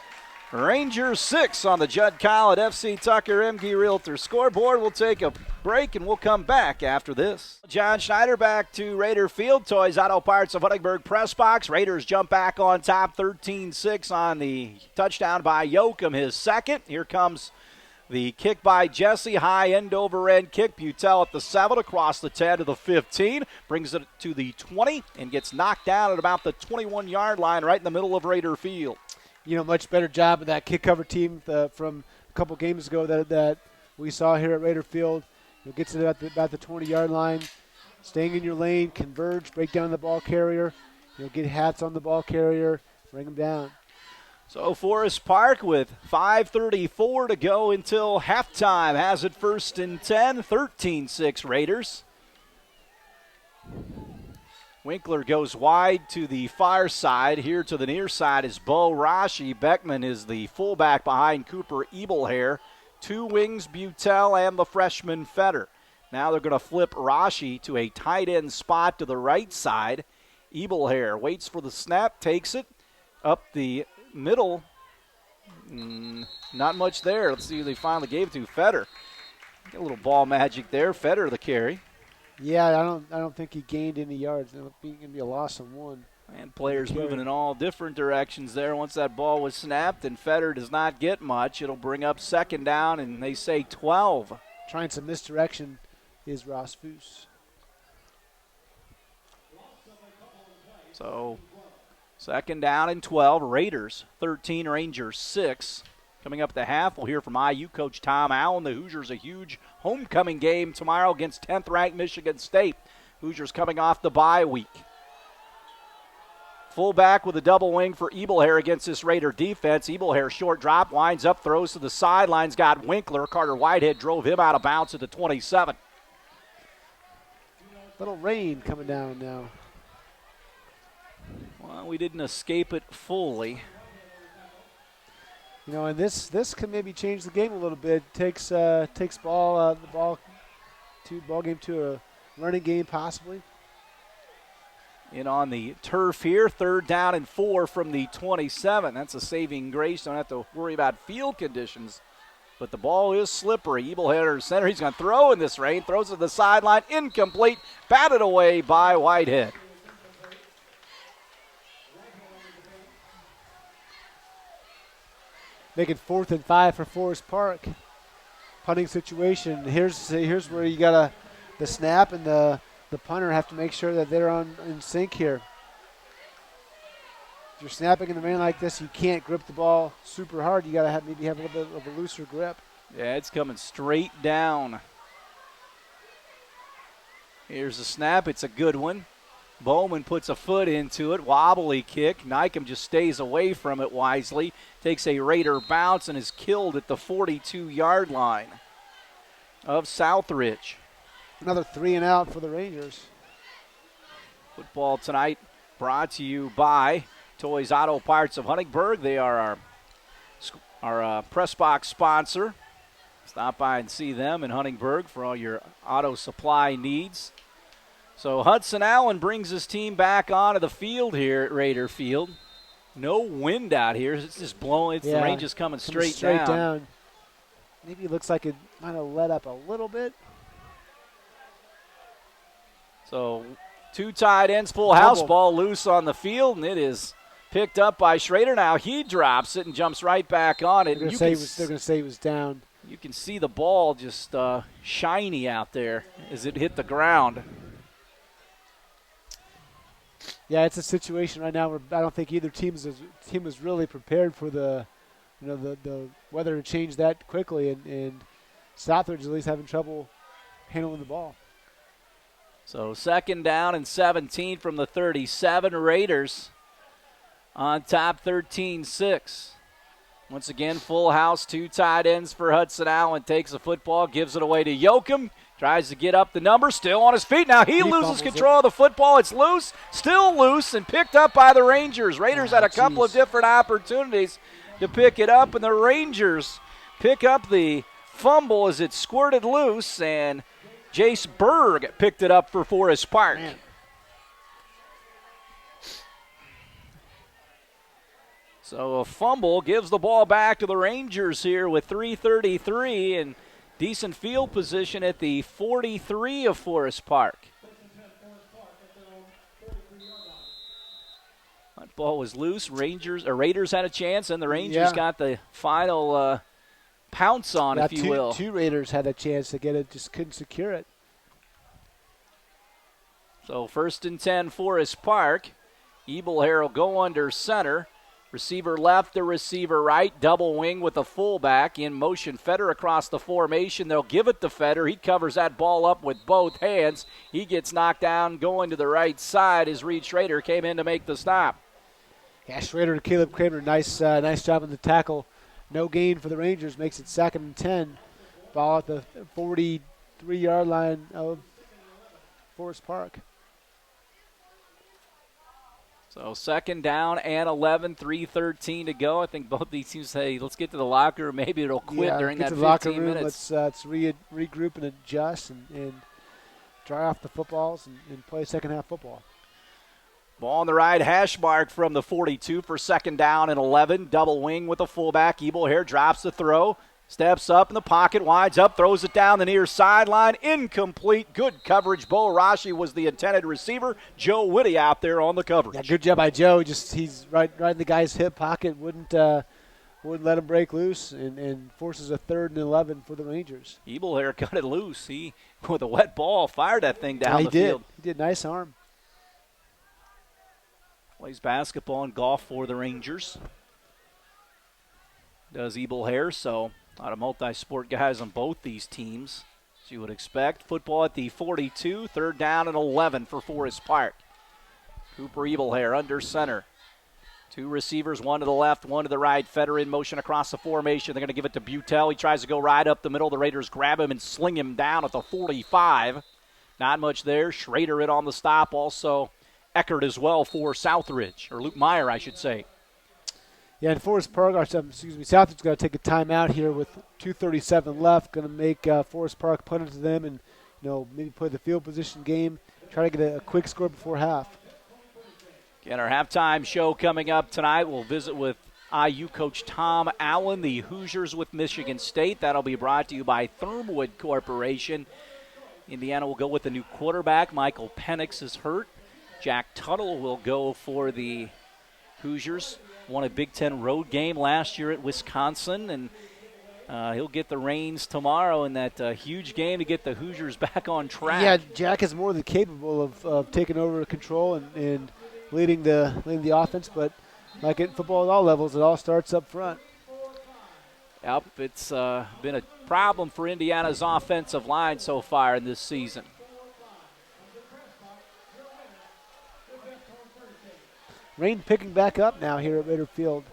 Rangers 6 on the Judd Collett FC Tucker MG Realtor scoreboard. We'll take a break, and we'll come back after this. John Schneider back to Raider Field. Toys Auto Parts of Huntingburg Press Box. Raiders jump back on top 13-6 on the touchdown by Yoakum, his second. Here comes the kick by Jesse. High end over end kick. Butel at the 7, across the 10 to the 15. Brings it to the 20 and gets knocked down at about the 21-yard line right in the middle of Raider Field. Much better job of that kick cover team from a couple games ago that we saw here at Raider Field. Gets it about the 20-yard line, staying in your lane, converge, break down the ball carrier, get hats on the ball carrier, bring them down. So Forest Park with 5:34 to go until halftime has it 1st and 10, 13-6 Raiders. Winkler goes wide to the far side. Here to the near side is Bo Rashi. Beckman is the fullback behind Cooper Ebelhair. Two wings, Butel, and the freshman Fetter. Now they're going to flip Rashi to a tight end spot to the right side. Ebelhair waits for the snap, takes it up the middle. Not much there. Let's see who they finally gave it to. Fetter. Get a little ball magic there. Fetter the carry. Yeah, I don't think he gained any yards. It'll be going to be a loss of one. And players moving in all different directions there. Once that ball was snapped and Fetter does not get much, it'll bring up second down, and they say 12. Trying some misdirection is Ross Foose. So second down and 12. Raiders 13, Rangers 6. Coming up at the half, we'll hear from IU coach Tom Allen. The Hoosiers a huge homecoming game tomorrow against 10th-ranked Michigan State. Hoosiers coming off the bye week. Fullback with a double wing for Ebelhair against this Raider defense. Ebelhair short drop, winds up, throws to the sidelines, got Winkler. Carter Whitehead drove him out of bounds at the 27. Little rain coming down now. Well, we didn't escape it fully. You know, and this can maybe change the game a little bit. Takes the ball game to a running game possibly. In on the turf here, third down and 4 from the 27. That's a saving grace. Don't have to worry about field conditions. But the ball is slippery. Ebelhair center. He's going to throw in this rain. Throws it to the sideline. Incomplete. Batted away by Whitehead. Making 4th and 5 for Forest Park. Punting situation. Here's where you got the snap and the punter have to make sure that they're in sync here. If you're snapping in the rain like this, you can't grip the ball super hard. You got to maybe have a little bit of a looser grip. Yeah, it's coming straight down. Here's the snap. It's a good one. Bowman puts a foot into it. Wobbly kick. Nykum just stays away from it wisely. Takes a Raider bounce and is killed at the 42-yard line of Southridge. Another 3 and out for the Rangers. Football tonight brought to you by Toys Auto Parts of Huntingburg. They are our press box sponsor. Stop by and see them in Huntingburg for all your auto supply needs. So Hudson Allen brings his team back onto the field here at Raider Field. No wind out here. It's just blowing. The rain just coming straight down. Maybe it looks like it might have let up a little bit. So two tight ends, full house, ball loose on the field, and it is picked up by Schrader. Now he drops it and jumps right back on it. They're going to say he was down. You can see the ball just shiny out there as it hit the ground. Yeah, it's a situation right now where I don't think either team is really prepared for the weather to change that quickly, and Southridge at least having trouble handling the ball. So second down and 17 from the 37. Raiders on top 13-6. Once again, full house, two tight ends for Hudson Allen. Takes the football, gives it away to Yoakum. Tries to get up the number, still on his feet. Now he loses control of the football. It's loose, still loose, and picked up by the Rangers. Raiders had a couple of different opportunities to pick it up, and the Rangers pick up the fumble as it squirted loose, and Jace Berg picked it up for Forest Park. Man. So a fumble gives the ball back to the Rangers here with 3:33 and decent field position at the 43 of Forest Park. That ball was loose. Raiders had a chance, and the Rangers got the final pounce on, if you will. Two Raiders had a chance to get it, just couldn't secure it. So 1st and 10, Forest Park. Ebelhair will go under center. Receiver left, the receiver right. Double wing with a fullback. In motion, Fetter across the formation. They'll give it to Fetter. He covers that ball up with both hands. He gets knocked down going to the right side as Reed Schrader came in to make the stop. Yeah, Schrader and Caleb Kramer, nice job on the tackle. No gain for the Rangers, makes it 2nd and 10. Ball at the 43-yard line of Forest Park. So second down and 11, 3:13 to go. I think both these teams say, let's get to the locker room. Maybe it'll quit during that 15 minutes. Let's regroup and adjust and dry off the footballs and play second half football. Ball on the right hash mark from the 42 for second down and 11. Double wing with a fullback. Ebelhair drops the throw. Steps up in the pocket, winds up, throws it down the near sideline. Incomplete. Good coverage. Bo Rashi was the intended receiver. Joe Whitty out there on the coverage. Yeah, good job by Joe. He's right in the guy's hip pocket. Wouldn't let him break loose and forces a 3rd and 11 for the Rangers. Ebelhair cut it loose. He, with a wet ball, fired that thing down the field. He did. Nice arm. Plays basketball and golf for the Rangers. Does Ebelhair, so a lot of multi-sport guys on both these teams, as you would expect. Football at the 42, 3rd down and 11 for Forest Park. Cooper Ebelhair under center. 2 receivers, 1 to the left, 1 to the right. Feder in motion across the formation. They're going to give it to Butel. He tries to go right up the middle. The Raiders grab him and sling him down at the 45. Not much there. Schneider in on the stop. Also Eckert as well for Southridge, or Luke Meyer, I should say. Yeah, and Forest Park, Southridge's got to take a timeout here with 2:37 left. Going to make Forest Park punt it to them and, maybe play the field position game. Try to get a quick score before half. Again, our halftime show coming up tonight. We'll visit with IU coach Tom Allen, the Hoosiers with Michigan State. That'll be brought to you by Thermwood Corporation. Indiana will go with the new quarterback. Michael Penix is hurt. Jack Tuttle will go for the Hoosiers. Won a Big Ten road game last year at Wisconsin, and he'll get the reins tomorrow in that huge game to get the Hoosiers back on track. Yeah, Jack is more than capable of taking over control and leading the offense, but like in football at all levels, it all starts up front. Yep, it's been a problem for Indiana's offensive line so far in this season. Rain picking back up now here at Raider Field.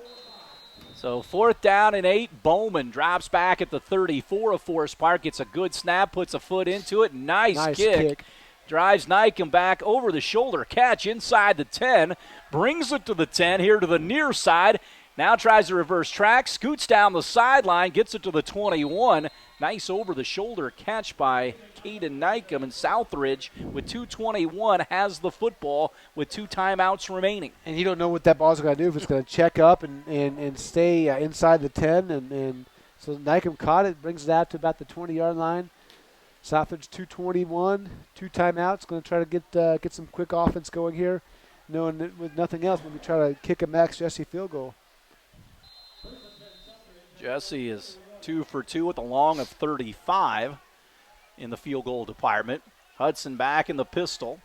So 4th down and 8. Bowman drops back at the 34 of Forest Park. Gets a good snap, puts a foot into it. Nice kick. Drives Nykum back over the shoulder. Catch inside the 10. Brings it to the 10 here to the near side. Now tries to reverse track. Scoots down the sideline. Gets it to the 21. Nice over-the-shoulder catch by Caden Nykum, and Southridge with 2:21 has the football with 2 timeouts remaining. And you don't know what that ball's going to do, if it's going to check up and stay inside the 10. And so Nykum caught it, brings it out to about the 20-yard line. Southridge 2:21, 2 timeouts, going to try to get some quick offense going here. Knowing that with nothing else, maybe try to kick a Max Jesse field goal. Jesse is 2 for 2 with a long of 35 in the field goal department. Hudson back in the pistol.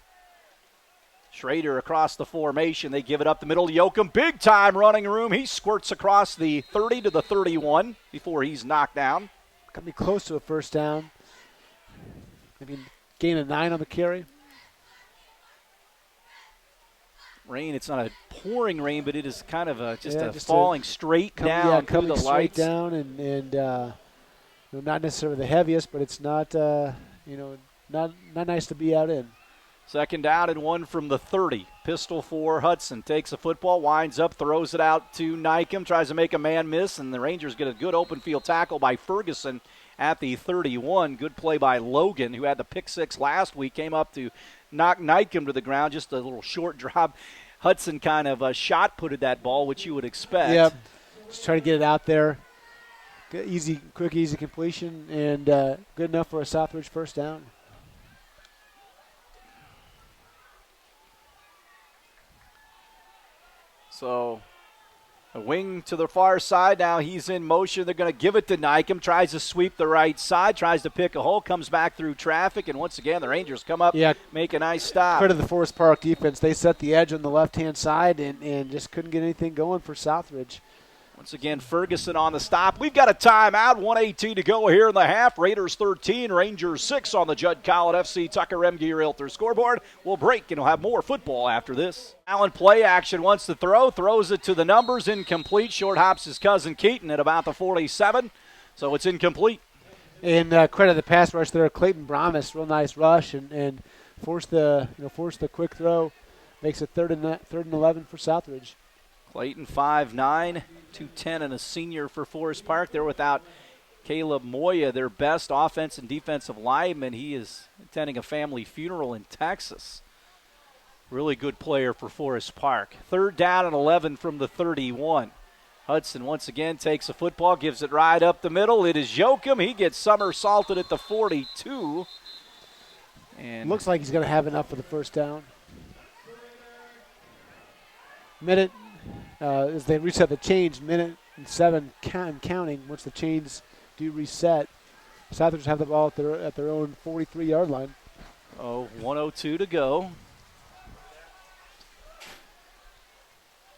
Schneider across the formation. They give it up the middle to Yoakum. Big time running room. He squirts across the 30 to the 31 before he's knocked down. Got me close to a first down. Maybe gain of 9 on the carry. Rain, it's not a pouring rain, but it is kind of just falling straight down through the lights. Straight down and not necessarily the heaviest, but it's not not nice to be out in. 2nd down and 1 from the 30. Pistol for Hudson. Takes a football, winds up, throws it out to Nykum, tries to make a man miss, and the Rangers get a good open field tackle by Ferguson at the 31. Good play by Logan, who had the pick 6 last week, came up to knock Nykum to the ground, just a little short drop. Hudson kind of shot-putted that ball, which you would expect. Yep, just try to get it out there. Quick, easy completion, and good enough for a Southridge first down. So a wing to the far side. Now he's in motion. They're going to give it to Nykum. Tries to sweep the right side. Tries to pick a hole. Comes back through traffic. And once again, the Rangers come up, make a nice stop. Credit the Forest Park defense. They set the edge on the left-hand side and just couldn't get anything going for Southridge. Once again, Ferguson on the stop. We've got a timeout. 1:18 to go here in the half. Raiders 13, Rangers 6 on the Judd Collett FC Tucker M. Realtor scoreboard. We'll break and we'll have more football after this. Allen play action, wants to throw, throws it to the numbers, incomplete. Short hops his cousin Keaton at about the 47, so it's incomplete. And credit the pass rush there, Clayton Bromus, real nice rush and forced the quick throw Makes it third and 11 for Southridge. Clayton 5'9", 210, and a senior for Forest Park. They're without Caleb Moya, their best offense and defensive lineman. He is attending a family funeral in Texas. Really good player for Forest Park. Third down and 11 from the 31. Hudson once again takes the football, gives it right up the middle. It is Joachim. He gets somersaulted at the 42. And looks like he's going to have enough for the first down. Minute, as they reset the change, minute and 7 counting. Once the chains do reset, Southridge have the ball at their own 43-yard line. 1:02 to go.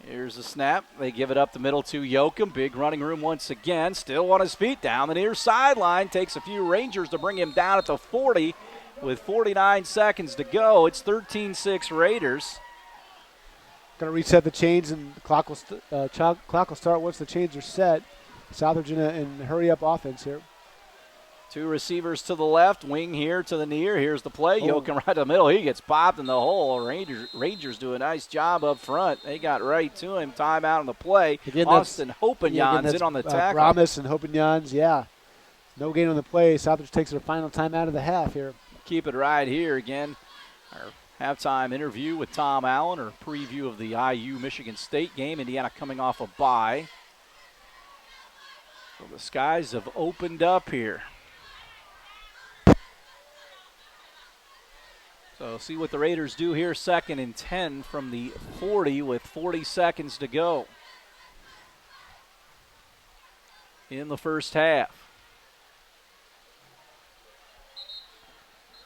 Here's the snap. They give it up the middle to Joachim. Big running room once again. Still on his feet down the near sideline. Takes a few Rangers to bring him down at the 40 with 49 seconds to go. It's 13-6 Raiders. Going to reset the chains, and the clock will start once the chains are set. Southridge in a hurry-up offense here. Two receivers to the left, wing here to the near. Here's the play. Joachim right to the middle. He gets popped in the hole. Rangers do a nice job up front. They got right to him. Timeout on the play. Again, Austin Hopenjans in on the tackle. Promise and Hopenjans, yeah. No gain on the play. Southridge takes their final timeout of the half here. Keep it right here again. Our halftime interview with Tom Allen, or preview of the IU-Michigan State game. Indiana coming off a bye. So the skies have opened up here. So see what the Raiders do here. 2nd and 10 from the 40 with 40 seconds to go in the first half.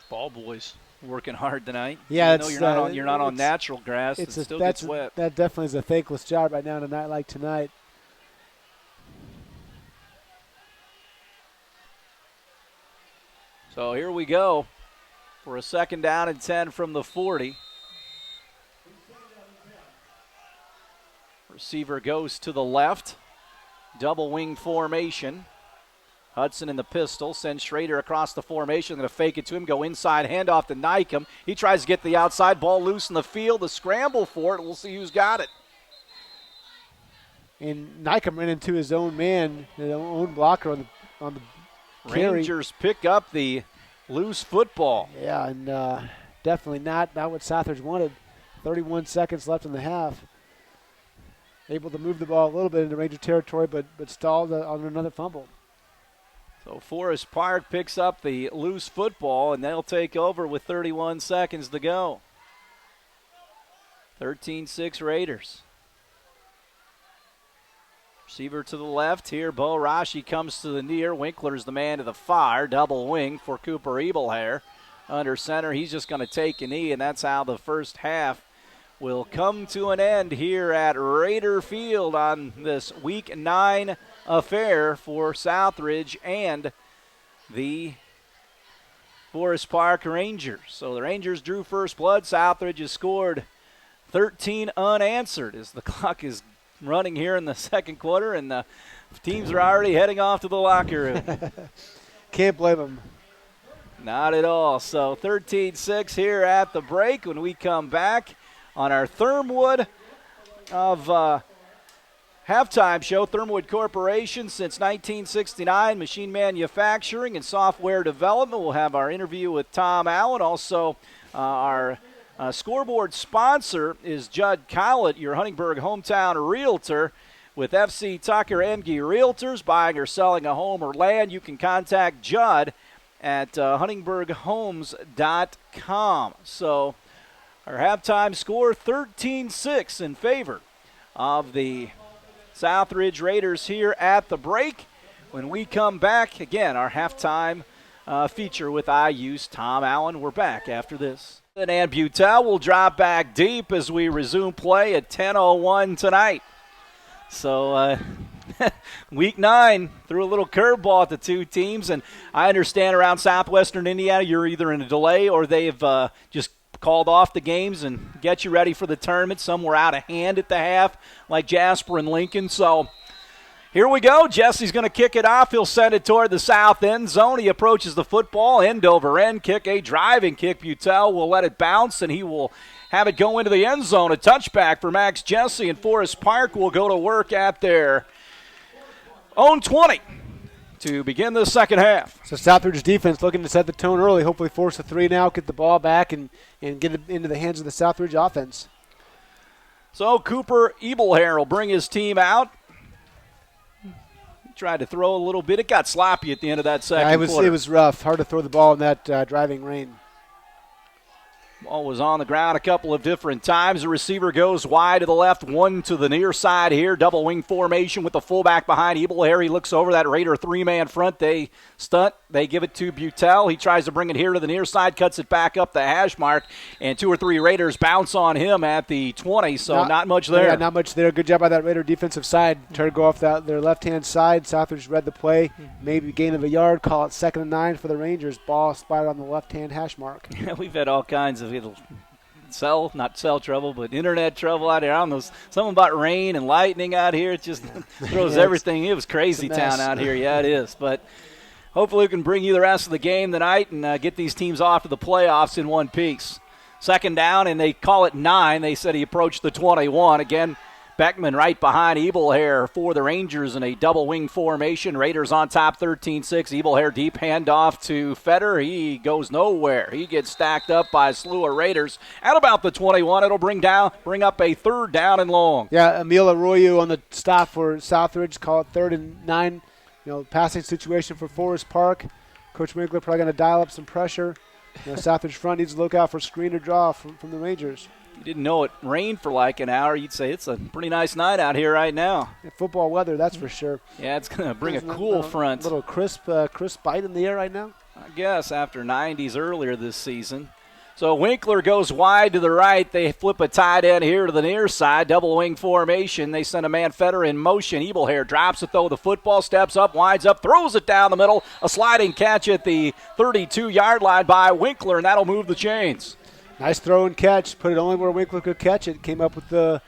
Ball boys working hard tonight. Yeah, even though you're not on natural grass. It still gets wet. That definitely is a thankless job right now on a night like tonight. So here we go for a 2nd down and 10 from the 40. Receiver goes to the left. Double wing formation. Hudson in the pistol, sends Schneider across the formation. Going to fake it to him, go inside, handoff to Nykum. He tries to get the outside, ball loose in the field. The scramble for it, we'll see who's got it. And Nykum ran into his own man, his own blocker on the carry. Rangers pick up the loose football. Yeah, and definitely not what Southridge wanted. 31 seconds left in the half. Able to move the ball a little bit into Ranger territory, but stalled on another fumble. So Forest Park picks up the loose football, and they'll take over with 31 seconds to go. 13-6 Raiders. Receiver to the left here. Bo Rashi comes to the near. Winkler's the man to the far. Double wing for Cooper Ebelhair. Under center, he's just going to take a knee, and that's how the first half will come to an end here at Raider Field on this Week 9 affair for Southridge and the Forest Park Rangers. So the Rangers drew first blood. Southridge has scored 13 unanswered as the clock is running here in the second quarter, and the teams are already heading off to the locker room. Can't blame them. Not at all. So 13-6 here at the break. When we come back on our Thermwood of halftime show, Thermwood Corporation since 1969, machine manufacturing and software development. We'll have our interview with Tom Allen. Also, our scoreboard sponsor is Judd Collett, your Huntingburg hometown realtor. With FC Tucker Emge Realtors, buying or selling a home or land, you can contact Judd at huntingburghomes.com. So our halftime score, 13-6 in favor of the Southridge Raiders here at the break. When we come back, again, our halftime feature with IU's Tom Allen. We're back after this. And Butel will drop back deep as we resume play at 10:01 tonight. So Week 9 threw a little curveball at the two teams, and I understand around southwestern Indiana you're either in a delay or they've just called off the games and get you ready for the tournament. Some were out of hand at the half, like Jasper and Lincoln. So Here we go. Jesse's going to kick it off. He'll send it toward the south end zone. He approaches the football, end over end kick, a driving kick. Butel will let it bounce, and he will have it go into the end zone. A touchback for Max Jesse, and Forest Park will go to work at their own 20 to begin the second half. So Southridge defense looking to set the tone early, hopefully force a 3 now, get the ball back, and get it into the hands of the Southridge offense. So Cooper Ebelhair will bring his team out. Tried to throw a little bit. It got sloppy at the end of that second quarter. It was rough. Hard to throw the ball in that driving rain. Ball was on the ground a couple of different times. The receiver goes wide to the left, one to the near side here. Double wing formation with the fullback behind Ebelhair. He looks over that Raider 3-man front. They stunt. They give it to Butel. He tries to bring it here to the near side, cuts it back up the hash mark, and 2 or 3 Raiders bounce on him at the 20, so not much there. Yeah, not much there. Good job by that Raider defensive side. Try to go off their left-hand side. Southridge read the play. Maybe gain of a yard. Call it 2nd and 9 for the Rangers. Ball spotted on the left-hand hash mark. Yeah, we've had all kinds of not cell trouble, but internet trouble out here. I don't know, something about rain and lightning out here. It just throws everything. It was crazy town out here. Yeah, it is. But hopefully we can bring you the rest of the game tonight and get these teams off to the playoffs in one piece. Second down, and they call it 9. They said he approached the 21. Again, Beckman right behind Ebelhair for the Rangers in a double wing formation. Raiders on top 13-6. Ebelhair deep handoff to Fetter. He goes nowhere. He gets stacked up by a slew of Raiders. At about the 21, it'll bring up a 3rd down and long. Yeah, Emil Arroyo on the stop for Southridge. Call it 3rd and 9. Passing situation for Forest Park. Coach Winkler probably going to dial up some pressure. Southridge front needs to look out for screen or draw from the Rangers. You didn't know it rained for like an hour, you'd say it's a pretty nice night out here right now. Yeah, football weather, that's for sure. Yeah, it's going to bring a cool front. A little crisp bite in the air right now. I guess after 90s earlier this season. So Winkler goes wide to the right. They flip a tight end here to the near side. Double wing formation. They send a man Fetter in motion. Ebelhair drops it, though. The football steps up, winds up, throws it down the middle. A sliding catch at the 32-yard line by Winkler, and that'll move the chains. Nice throw and catch. Put it only where Winkler could catch it. Came up with the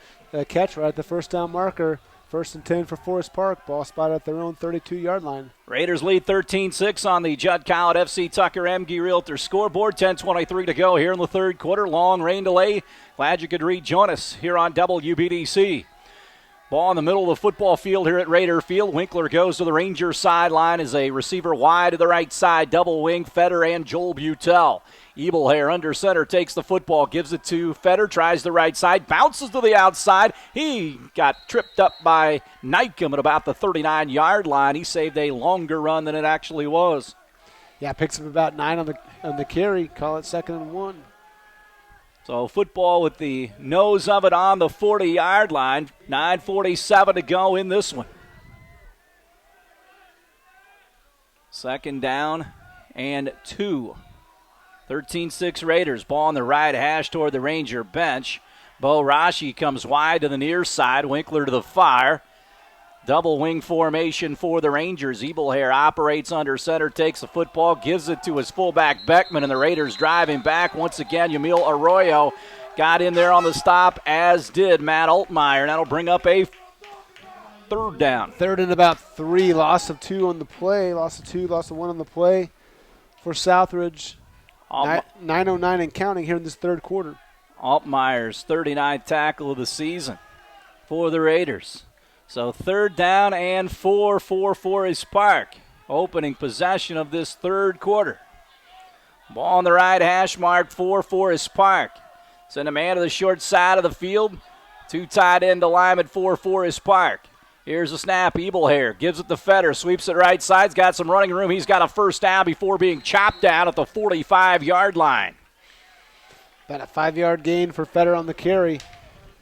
catch right at the first down marker. 1st and 10 for Forest Park. Ball spotted at their own 32-yard line. Raiders lead 13-6 on the Judd Collett FC Tucker Emge Realtor scoreboard. 10:23 to go here in the third quarter. Long rain delay. Glad you could rejoin us here on WBDC. Ball in the middle of the football field here at Raider Field. Winkler goes to the Rangers sideline as a receiver wide to the right side. Double wing, Fetter and Joel Butel. Ebelhair under center takes the football, gives it to Fetter, tries the right side, bounces to the outside. He got tripped up by Nykum at about the 39-yard line. He saved a longer run than it actually was. Yeah, picks up about 9 on the carry. Call it 2nd and 1. So football with the nose of it on the 40-yard line. 9:47 to go in this one. 2nd down and 2. 13-6 Raiders. Ball on the right hash toward the Ranger bench. Bo Rashi comes wide to the near side. Winkler to the far. Double wing formation for the Rangers. Ebelhair operates under center, takes the football, gives it to his fullback Beckman, and the Raiders driving back. Once again, Yamil Arroyo got in there on the stop, as did Matt Altmaier. That'll bring up a 3rd down. 3rd and about 3. Loss of 2 on the play. Loss of 2, loss of 1 on the play for Southridge. 9:09 and counting here in this third quarter. Altmaier's 39th tackle of the season for the Raiders. So 3rd down and 4 for Forest Park. Opening possession of this third quarter. Ball on the right hash mark for Forest Park. Send a man to the short side of the field. 2 tight end alignment for Forest Park. Here's a snap. Ebelhair gives it to Fetter. Sweeps it right side. He's got some running room. He's got a 1st down before being chopped down at the 45-yard line. About a 5-yard gain for Fetter on the carry.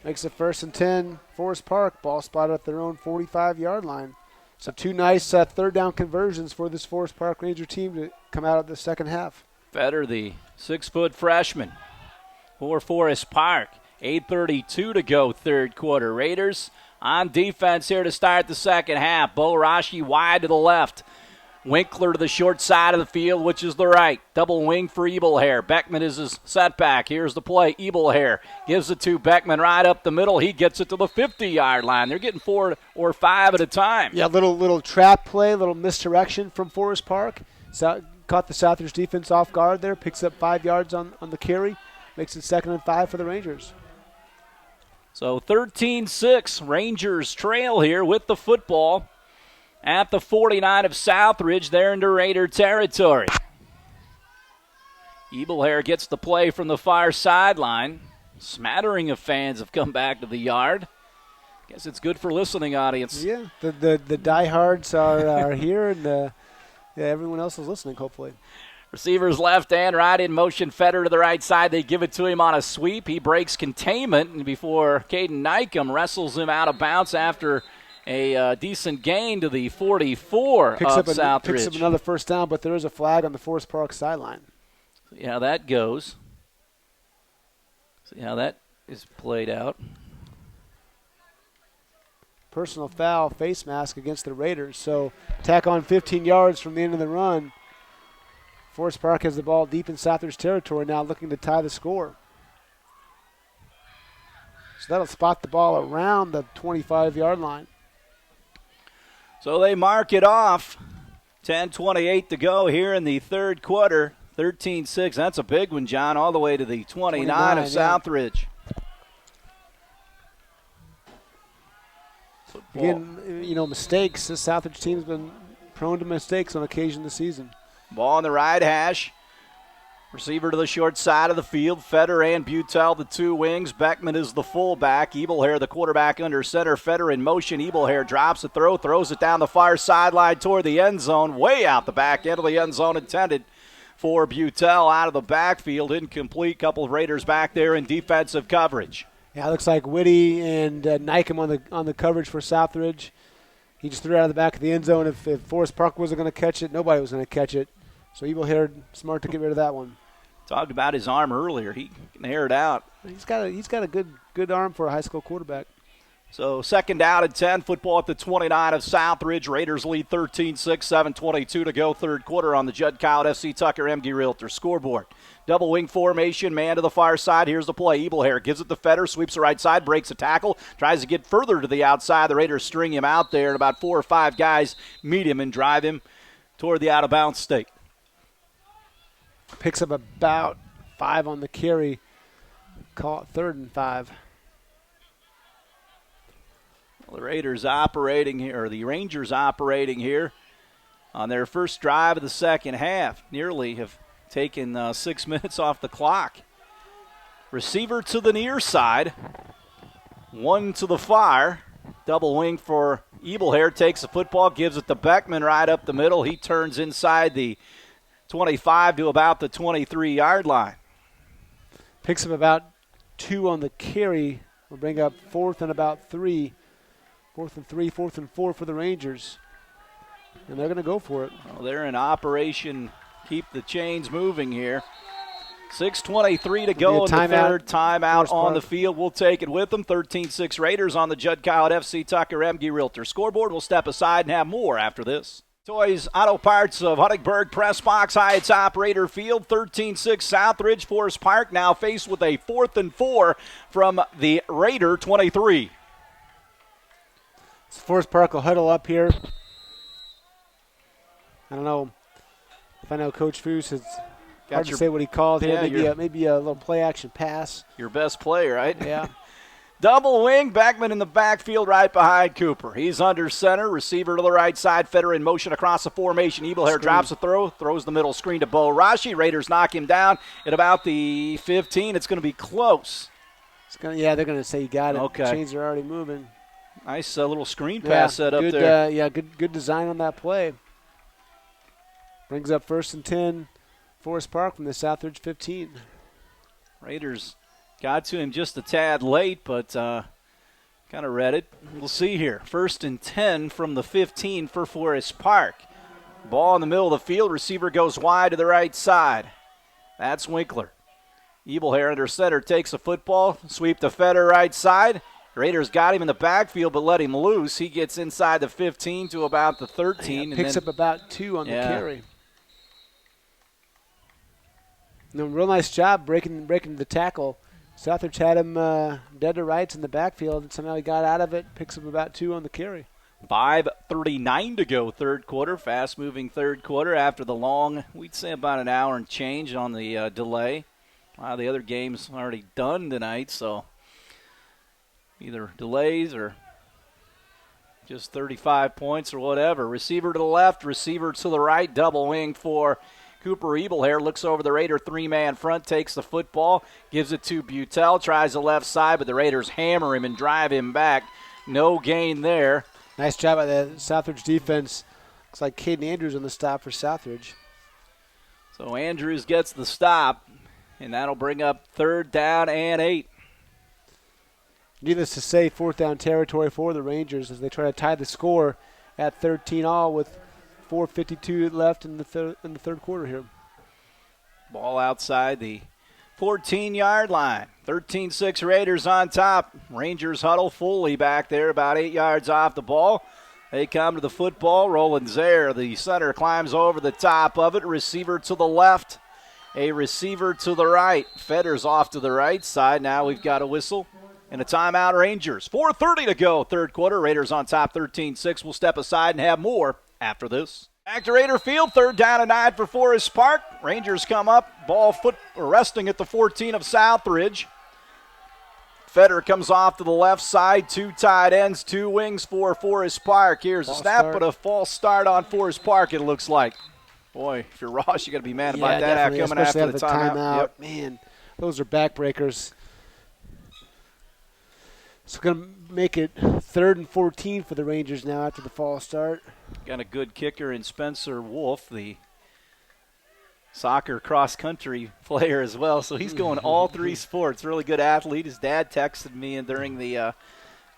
Makes it 1st and 10. Forest Park. Ball spotted at their own 45-yard line. So 2 nice 3rd down conversions for this Forest Park Ranger team to come out of the second half. Fetter, the 6-foot freshman for Forest Park. 8:32 to go third quarter. Raiders on defense here to start the second half. Bo Rashi wide to the left. Winkler to the short side of the field, which is the right. Double wing for Ebelhair. Beckman is his setback. Here's the play. Ebelhair gives it to Beckman right up the middle. He gets it to the 50-yard line. They're getting 4 or 5 at a time. Yeah, little trap play, little misdirection from Forest Park. Caught the Southridge defense off guard there. Picks up 5 yards on the carry. Makes it 2nd and 5 for the Rangers. So 13-6, Rangers trail here with the football at the 49 of Southridge. They're into Raider territory. Ebelhair gets the play from the far sideline. Smattering of fans have come back to the yard. Guess it's good for listening audience. Yeah, the diehards are here, and everyone else is listening, hopefully. Receivers left and right in motion. Feder to the right side. They give it to him on a sweep. He breaks containment and before Caden Nykum wrestles him out of bounds after a decent gain to the 44 of Southridge. Picks up another first down, but there is a flag on the Forest Park sideline. See how that goes. See how that is played out. Personal foul, face mask against the Raiders. So tack on 15 yards from the end of the run. Forest Park has the ball deep in Southridge territory now, looking to tie the score. So that'll spot the ball around the 25-yard line. So they mark it off. 10:28 to go here in the third quarter. 13-6. That's a big one, John, all the way to the 29 of Southridge. Again, mistakes. This Southridge team's been prone to mistakes on occasion this season. Ball on the right hash. Receiver to the short side of the field. Feder and Butel, the two wings. Beckman is the fullback. Ebelhair, the quarterback under center. Feder in motion. Ebelhair drops the throw, throws it down the far sideline toward the end zone. Way out the back end of the end zone intended for Butel out of the backfield. Incomplete. Couple of Raiders back there in defensive coverage. Yeah, it looks like Whitty and Nykum on the coverage for Southridge. He just threw it out of the back of the end zone. If Forest Park wasn't going to catch it, nobody was going to catch it. So Ebelhair smart to get rid of that one. Talked about his arm earlier. He can air it out. He's got a good arm for a high school quarterback. So second down and 10. Football at the 29 of Southridge. Raiders lead 13-6, 7:22 to go. Third quarter on the Judd Cowett FC Tucker MD Realtor scoreboard. Double wing formation, man to the far side. Here's the play. Ebelhair gives it to Feder, sweeps the right side, breaks a tackle, tries to get further to the outside. The Raiders string him out there, and about 4 or 5 guys meet him and drive him toward the out-of-bounds stake. Picks up about 5 on the carry. Call it 3rd and 5. Well, the Raiders operating here, or the Rangers operating here on their first drive of the second half. Nearly have taken 6 minutes off the clock. Receiver to the near side. One to the far. Double wing for Ebelhair. Takes the football, gives it to Beckman right up the middle. He turns inside the 25 to about the 23-yard line. Picks up about 2 on the carry. We'll bring up 4th and about 3. 4th and 3, 4th and 4 for the Rangers. And they're going to go for it. Well, they're in operation. Keep the chains moving here. 6:23 to go in the third. Timeout on the field. We'll take it with them. 13-6 Raiders on the Judd Cowett FC Tucker MG Realtor scoreboard. We'll step aside and have more after this. Toys Auto Parts of Huntingburg Press Box Heights Operator Field. 13-6 Southridge. Forest Park now faced with a 4th and 4 from the Raider 23. So Forest Park will huddle up here. I don't know if I know Coach Foose. It's hard to say what he called here. Maybe a little play-action pass. Your best play, right? Yeah. Double wing, Beckman in the backfield right behind Cooper. He's under center, receiver to the right side, Feder in motion across the formation. Ebelhair drops a throw, throws the middle screen to Bo Rashi. Raiders knock him down at about the 15. It's going to be close. They're going to say you got it. Okay. Chains are already moving. Nice little screen pass set up there. Good design on that play. Brings up 1st and 10, Forest Park from the Southridge 15. Raiders got to him just a tad late, but kind of read it. We'll see here. 1st and 10 from the 15 for Forest Park. Ball in the middle of the field. Receiver goes wide to the right side. That's Winkler. Ebelhair under center takes the football. Sweep to Feder right side. Raiders got him in the backfield but let him loose. He gets inside the 15 to about the 13. Picks up about 2 on the carry. No, real nice job breaking the tackle. Southridge had him dead to rights in the backfield, and somehow he got out of it, picks up about 2 on the carry. 5:39 to go third quarter. Fast-moving third quarter after the long, we'd say about an hour and change on the delay. The other game's already done tonight, so either delays or just 35 points or whatever. Receiver to the left, receiver to the right, double wing for Cooper Ebelhair. Looks over the Raider three-man front, takes the football, gives it to Butel, tries the left side, but the Raiders hammer him and drive him back. No gain there. Nice job by the Southridge defense. Looks like Caden Andrews on the stop for Southridge. So Andrews gets the stop, and that'll bring up 3rd down and 8. Needless to say, 4th down territory for the Rangers as they try to tie the score at 13-all with 4:52 left in the third quarter here. Ball outside the 14-yard line. 13-6 Raiders on top. Rangers huddle fully back there about 8 yards off the ball. They come to the football. Roland Zaire, the center, climbs over the top of it. Receiver to the left. A receiver to the right. Fedder's off to the right side. Now we've got a whistle and a timeout, Rangers. 4:30 to go, third quarter. Raiders on top, 13-6. We'll step aside and have more after this. Back to Raider Field, 3rd down and 9 for Forest Park. Rangers come up, ball resting at the 14 of Southridge. Fedder comes off to the left side, 2 tight ends, 2 wings for Forest Park. Here's a snap, but a false start on Forest Park, it looks like. Boy, if you're Ross, you got to be mad about that coming after the timeout. Yep. Man, those are backbreakers. It's going to make it 3rd and 14 for the Rangers now after the false start. Got a good kicker in Spencer Wolf, the soccer cross-country player as well. So he's going all 3 sports. Really good athlete. His dad texted me during the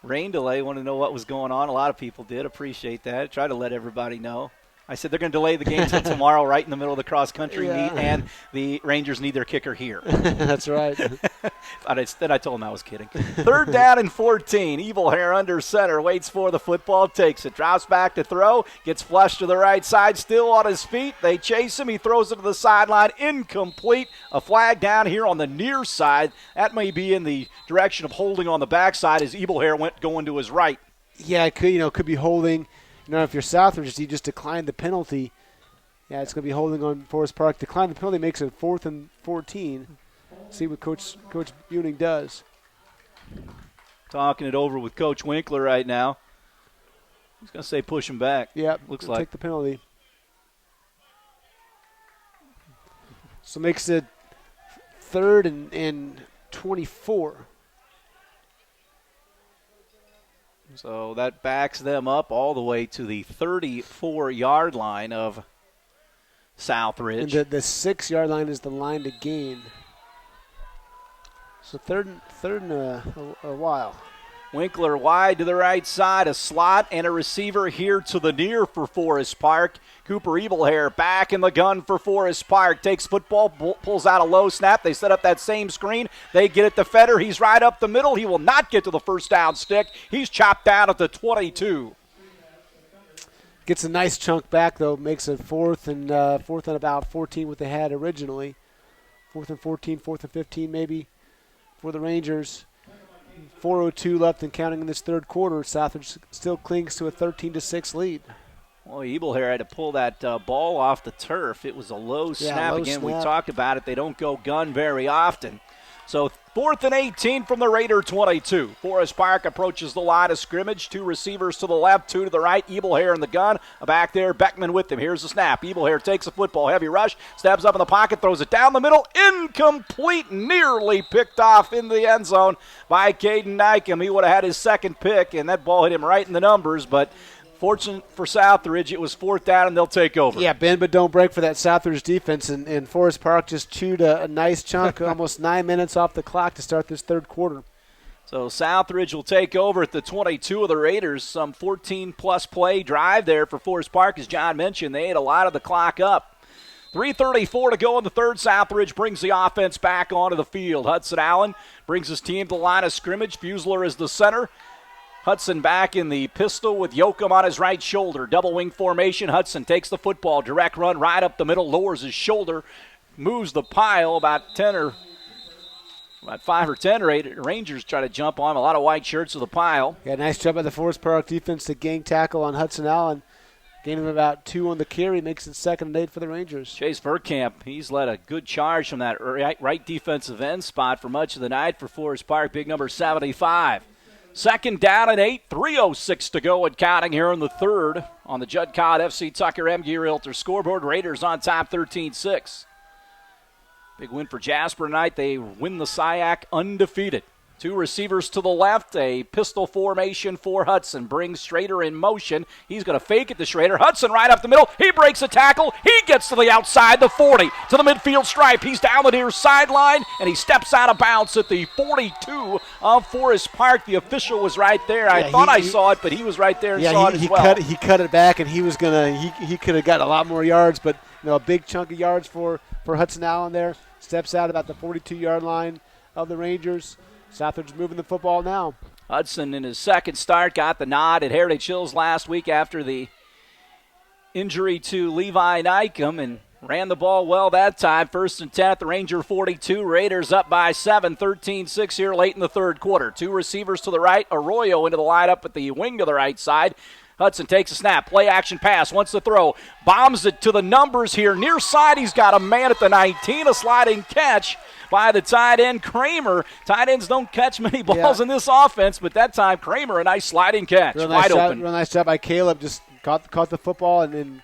rain delay, wanted to know what was going on. A lot of people did. Appreciate that. Try to let everybody know. I said they're going to delay the game until tomorrow right in the middle of the cross-country meet, and the Rangers need their kicker here. That's right. Then I told him I was kidding. 3rd down and 14. Ebelhair under center, waits for the football, takes it, drops back to throw, gets flushed to the right side, still on his feet. They chase him. He throws it to the sideline, incomplete. A flag down here on the near side. That may be in the direction of holding on the backside as Ebelhair went going to his right. Yeah, it could be holding. If you're Southridge, you just decline the penalty. Yeah, it's going to be holding on Forest Park. Decline the penalty makes it 4th and 14. See what Coach Buning does. Talking it over with Coach Winkler right now. He's going to say push him back. Yeah, looks like. Take the penalty. So makes it 3rd and 24. So that backs them up all the way to the 34-yard line of Southridge. And the 6-yard line is the line to gain. So third in a while. Winkler wide to the right side, a slot and a receiver here to the near for Forest Park. Cooper Ebelhair back in the gun for Forest Park. Takes football, pulls out a low snap. They set up that same screen. They get it to Fedder. He's right up the middle. He will not get to the first down stick. He's chopped down at the 22. Gets a nice chunk back, though. Makes it 4th and about 14 what they had originally. 4th and 14, 4th and 15 maybe for the Rangers. 4:02 left and counting in this third quarter. Southridge still clings to a 13-6 lead. Well, Ebelhair had to pull that ball off the turf. It was a low snap. Again, we talked about it. They don't go gun very often. So 4th and 18 from the Raider 22. Forest Park approaches the line of scrimmage. 2 receivers to the left, 2 to the right. Ebelhair in the gun. Back there, Beckman with him. Here's the snap. Ebelhair takes the football. Heavy rush. Steps up in the pocket. Throws it down the middle. Incomplete. Nearly picked off in the end zone by Caden Nykem. He would have had his second pick, and that ball hit him right in the numbers, but fortunate for Southridge, it was 4th down, and they'll take over. Yeah, bend but don't break for that Southridge defense, and Forest Park just chewed a nice chunk, almost 9 minutes off the clock to start this third quarter. So Southridge will take over at the 22 of the Raiders. Some 14-plus play drive there for Forest Park, as John mentioned. They ate a lot of the clock up. 3:34 to go in the third. Southridge brings the offense back onto the field. Hudson Allen brings his team to the line of scrimmage. Fusler is the center. Hudson back in the pistol with Yoakum on his right shoulder. Double wing formation. Hudson takes the football. Direct run right up the middle. Lowers his shoulder. Moves the pile about 5 or 10 Rangers try to jump on him. A lot of white shirts of the pile. Yeah, nice job by the Forest Park defense to gang tackle on Hudson Allen. Gain of about 2 on the carry, makes it 2nd and 8 for the Rangers. Chase Verkamp, he's led a good charge from that right defensive end spot for much of the night for Forest Park, big number 75. 2nd down and 8, 3:06 to go and counting here in the third on the Judd Codd FC Tucker M. Realtor scoreboard. Raiders on top 13-6. Big win for Jasper tonight. They win the SIAC undefeated. 2 receivers to the left, a pistol formation for Hudson. Brings Schrader in motion. He's going to fake it to Schrader. Hudson right up the middle. He breaks a tackle. He gets to the outside, the 40, to the midfield stripe. He's down the near sideline, and he steps out of bounds at the 42 of Forest Park. The official was right there. I thought I saw it, but he was right there and saw it as well. He cut it back, and he could have gotten a lot more yards, but a big chunk of yards for Hudson Allen there. Steps out about the 42-yard line of the Rangers. Southridge moving the football now. Hudson in his second start got the nod at Heritage Hills last week after the injury to Levi Nykum and ran the ball well that time. 1st and 10 at the Ranger 42. Raiders up by 7, 13-6 here late in the third quarter. 2 receivers to the right. Arroyo into the lineup at the wing to the right side. Hudson takes a snap, play action pass, wants to throw, bombs it to the numbers here. Near side, he's got a man at the 19, a sliding catch by the tight end, Kramer. Tight ends don't catch many balls in this offense, but that time, Kramer, a nice sliding catch, wide open. Real nice job by Caleb, just caught the football and then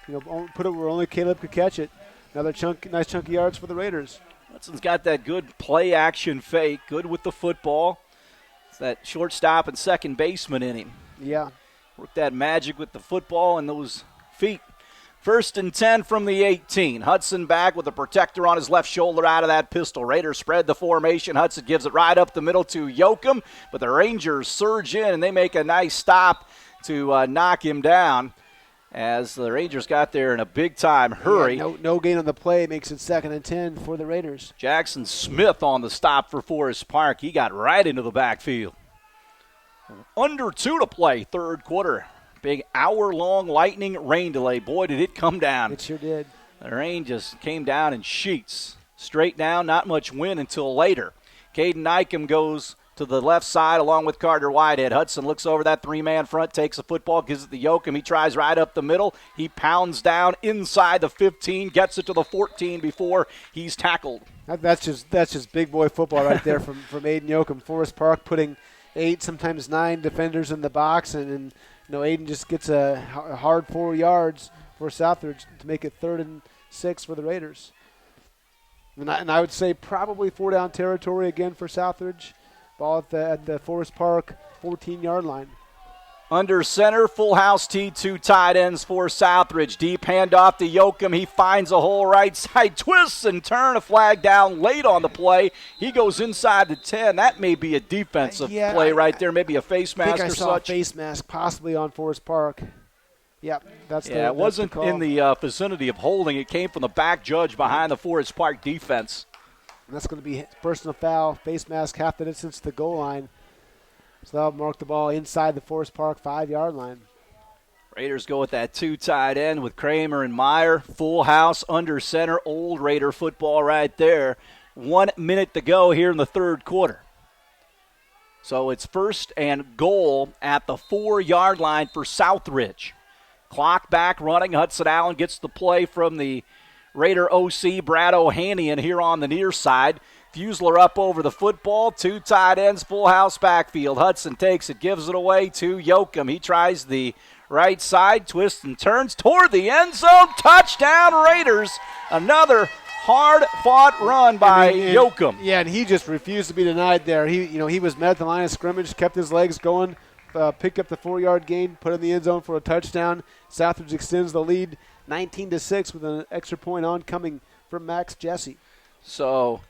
put it where only Caleb could catch it. Another nice chunk of yards for the Raiders. Hudson's got that good play action fake, good with the football. It's that shortstop and second baseman in him. Yeah. Worked that magic with the football and those feet. 1st and 10 from the 18. Hudson back with a protector on his left shoulder out of that pistol. Raiders spread the formation. Hudson gives it right up the middle to Yoakum, but the Rangers surge in and they make a nice stop to knock him down as the Rangers got there in a big-time hurry. Yeah, no gain on the play. Makes it 2nd and 10 for the Raiders. Jackson Smith on the stop for Forest Park. He got right into the backfield. Under 2 to play, third quarter. Big hour-long lightning rain delay. Boy, did it come down. It sure did. The rain just came down in sheets. Straight down, not much wind until later. Caden Nykum goes to the left side along with Carter Whitehead. Hudson looks over that 3-man front, takes the football, gives it to Yoakum. He tries right up the middle. He pounds down inside the 15, gets it to the 14 before he's tackled. That's just big boy football right there from Aiden Yoakum. Forest Park putting 8, sometimes 9 defenders in the box, and Aiden just gets a hard 4 yards for Southridge to make it 3rd and 6 for the Raiders. And I would say probably 4-down territory again for Southridge. Ball at the Forest Park 14-yard line. Under center, full house T2 tight ends for Southridge. Deep handoff to Yoakum. He finds a hole right side, twists and turn a flag down late on the play. He goes inside the 10. That may be a defensive play right there, maybe a face mask or such. I saw a face mask possibly on Forest Park. Yeah, it wasn't in the vicinity of holding. It came from the back judge behind the Forest Park defense. And that's going to be personal foul, face mask half the distance to the goal line. So that'll mark the ball inside the Forest Park 5-yard line. Raiders go with that 2 tight end with Kramer and Meyer. Full house, under center, old Raider football right there. 1 minute to go here in the third quarter. So it's 1st and goal at the 4-yard line for Southridge. Clock back running. Hudson Allen gets the play from the Raider OC, Brad Ohanian, here on the near side. Fusler up over the football. 2 tight ends, full house backfield. Hudson takes it, gives it away to Yoakum. He tries the right side, twists and turns toward the end zone. Touchdown Raiders. Another hard-fought run by Yoakum. Yeah, and he just refused to be denied there. He was met at the line of scrimmage, kept his legs going, picked up the 4-yard gain, put in the end zone for a touchdown. Southridge extends the lead 19-6 with an extra point on coming from Max Jesse. So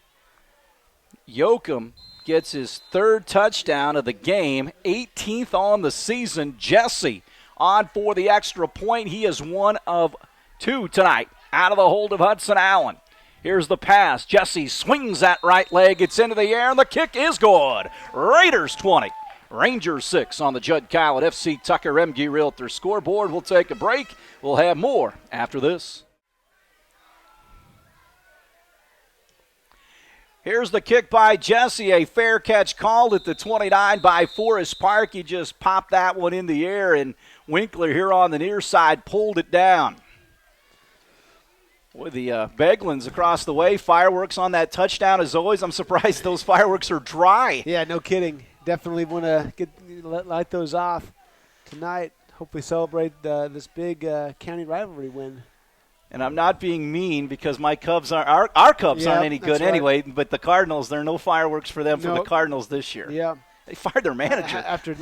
Yoakum gets his 3rd touchdown of the game, 18th on the season. Jesse on for the extra point. He is 1 of 2 tonight. out of the hold of Hudson Allen. Here's the pass. Jesse swings that right leg. It's into the air, and the kick is good. Raiders 20. Rangers 6 on the Judd Kyle at FC Tucker Emge Realtor scoreboard. We'll take a break. We'll have more after this. Here's the kick by Jesse. A fair catch called at the 29 by Forest Park. He just popped that one in the air, and Winkler here on the near side pulled it down. With the Beglins across the way, fireworks on that touchdown as always. I'm surprised those fireworks are dry. Yeah, no kidding. Definitely want to light those off tonight. Hopefully celebrate this big county rivalry win. And I'm not being mean because my Cubs our Cubs aren't any good anyway, but the Cardinals, there are no fireworks for them for the Cardinals this year. Yeah. They fired their manager. After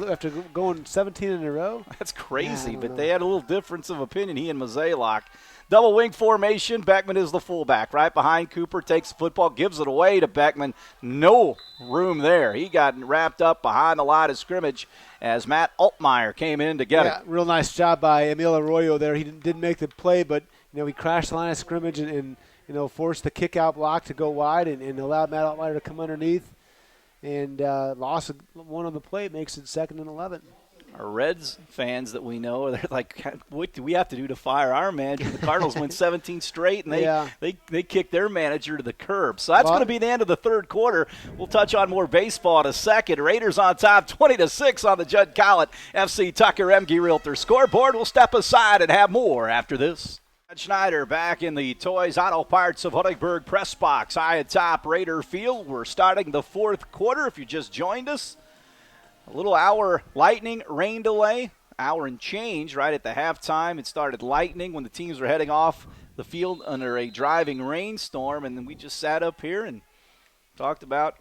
going 17 in a row? That's crazy, but they had a little difference of opinion, he and Mazalok. Double wing formation. Beckman is the fullback. Right behind Cooper, takes the football, gives it away to Beckman. No room there. He got wrapped up behind the line of scrimmage as Matt Altmaier came in to get it. Real nice job by Emil Arroyo there. He didn't make the play, but he crashed the line of scrimmage and forced the kick-out block to go wide and allowed Matt Altmaier to come underneath. And loss of one on the play makes it 2nd and 11. Our Reds fans that we know, they're like, what do we have to do to fire our manager? The Cardinals win 17 straight, and they kick their manager to the curb. So that's going to be the end of the third quarter. We'll touch on more baseball in a second. Raiders on top 20-6 on the Judd Collett FC Tucker Emge Realtor scoreboard. We'll step aside and have more after this. Schneider back in the Toys Auto Parts of Huntingburg press box, high atop Raider Field. We're starting the fourth quarter. If you just joined us, a little hour lightning rain delay, hour and change right at the halftime. It started lightning when the teams were heading off the field under a driving rainstorm, and then we just sat up here and talked about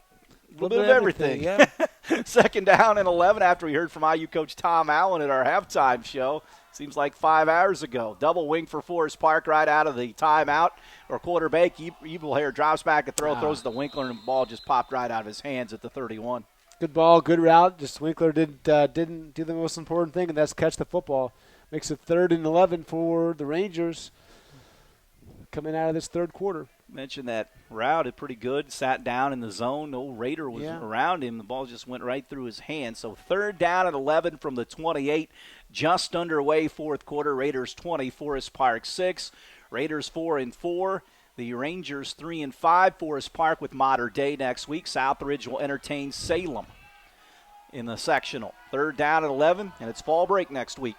a little bit of everything. Yeah. 2nd down and 11 after we heard from IU coach Tom Allen at our halftime show. Seems like 5 hours ago. Double wing for Forest Park right out of the timeout. Or quarterback, Evil Hair drops back and throws the Winkler, and the ball just popped right out of his hands at the 31. Good ball, good route. Just Winkler didn't do the most important thing, and that's catch the football. Makes it 3rd and 11 for the Rangers coming out of this third quarter. Mentioned that route is pretty good. Sat down in the zone. No Raider was around him. The ball just went right through his hand. So 3rd down and 11 from the 28. Just underway fourth quarter. Raiders 20, Forest Park 6. Raiders 4-4. The Rangers 3-5. Forest Park with Mater Dei next week. Southridge will entertain Salem in the sectional. 3rd down and 11, and it's fall break next week.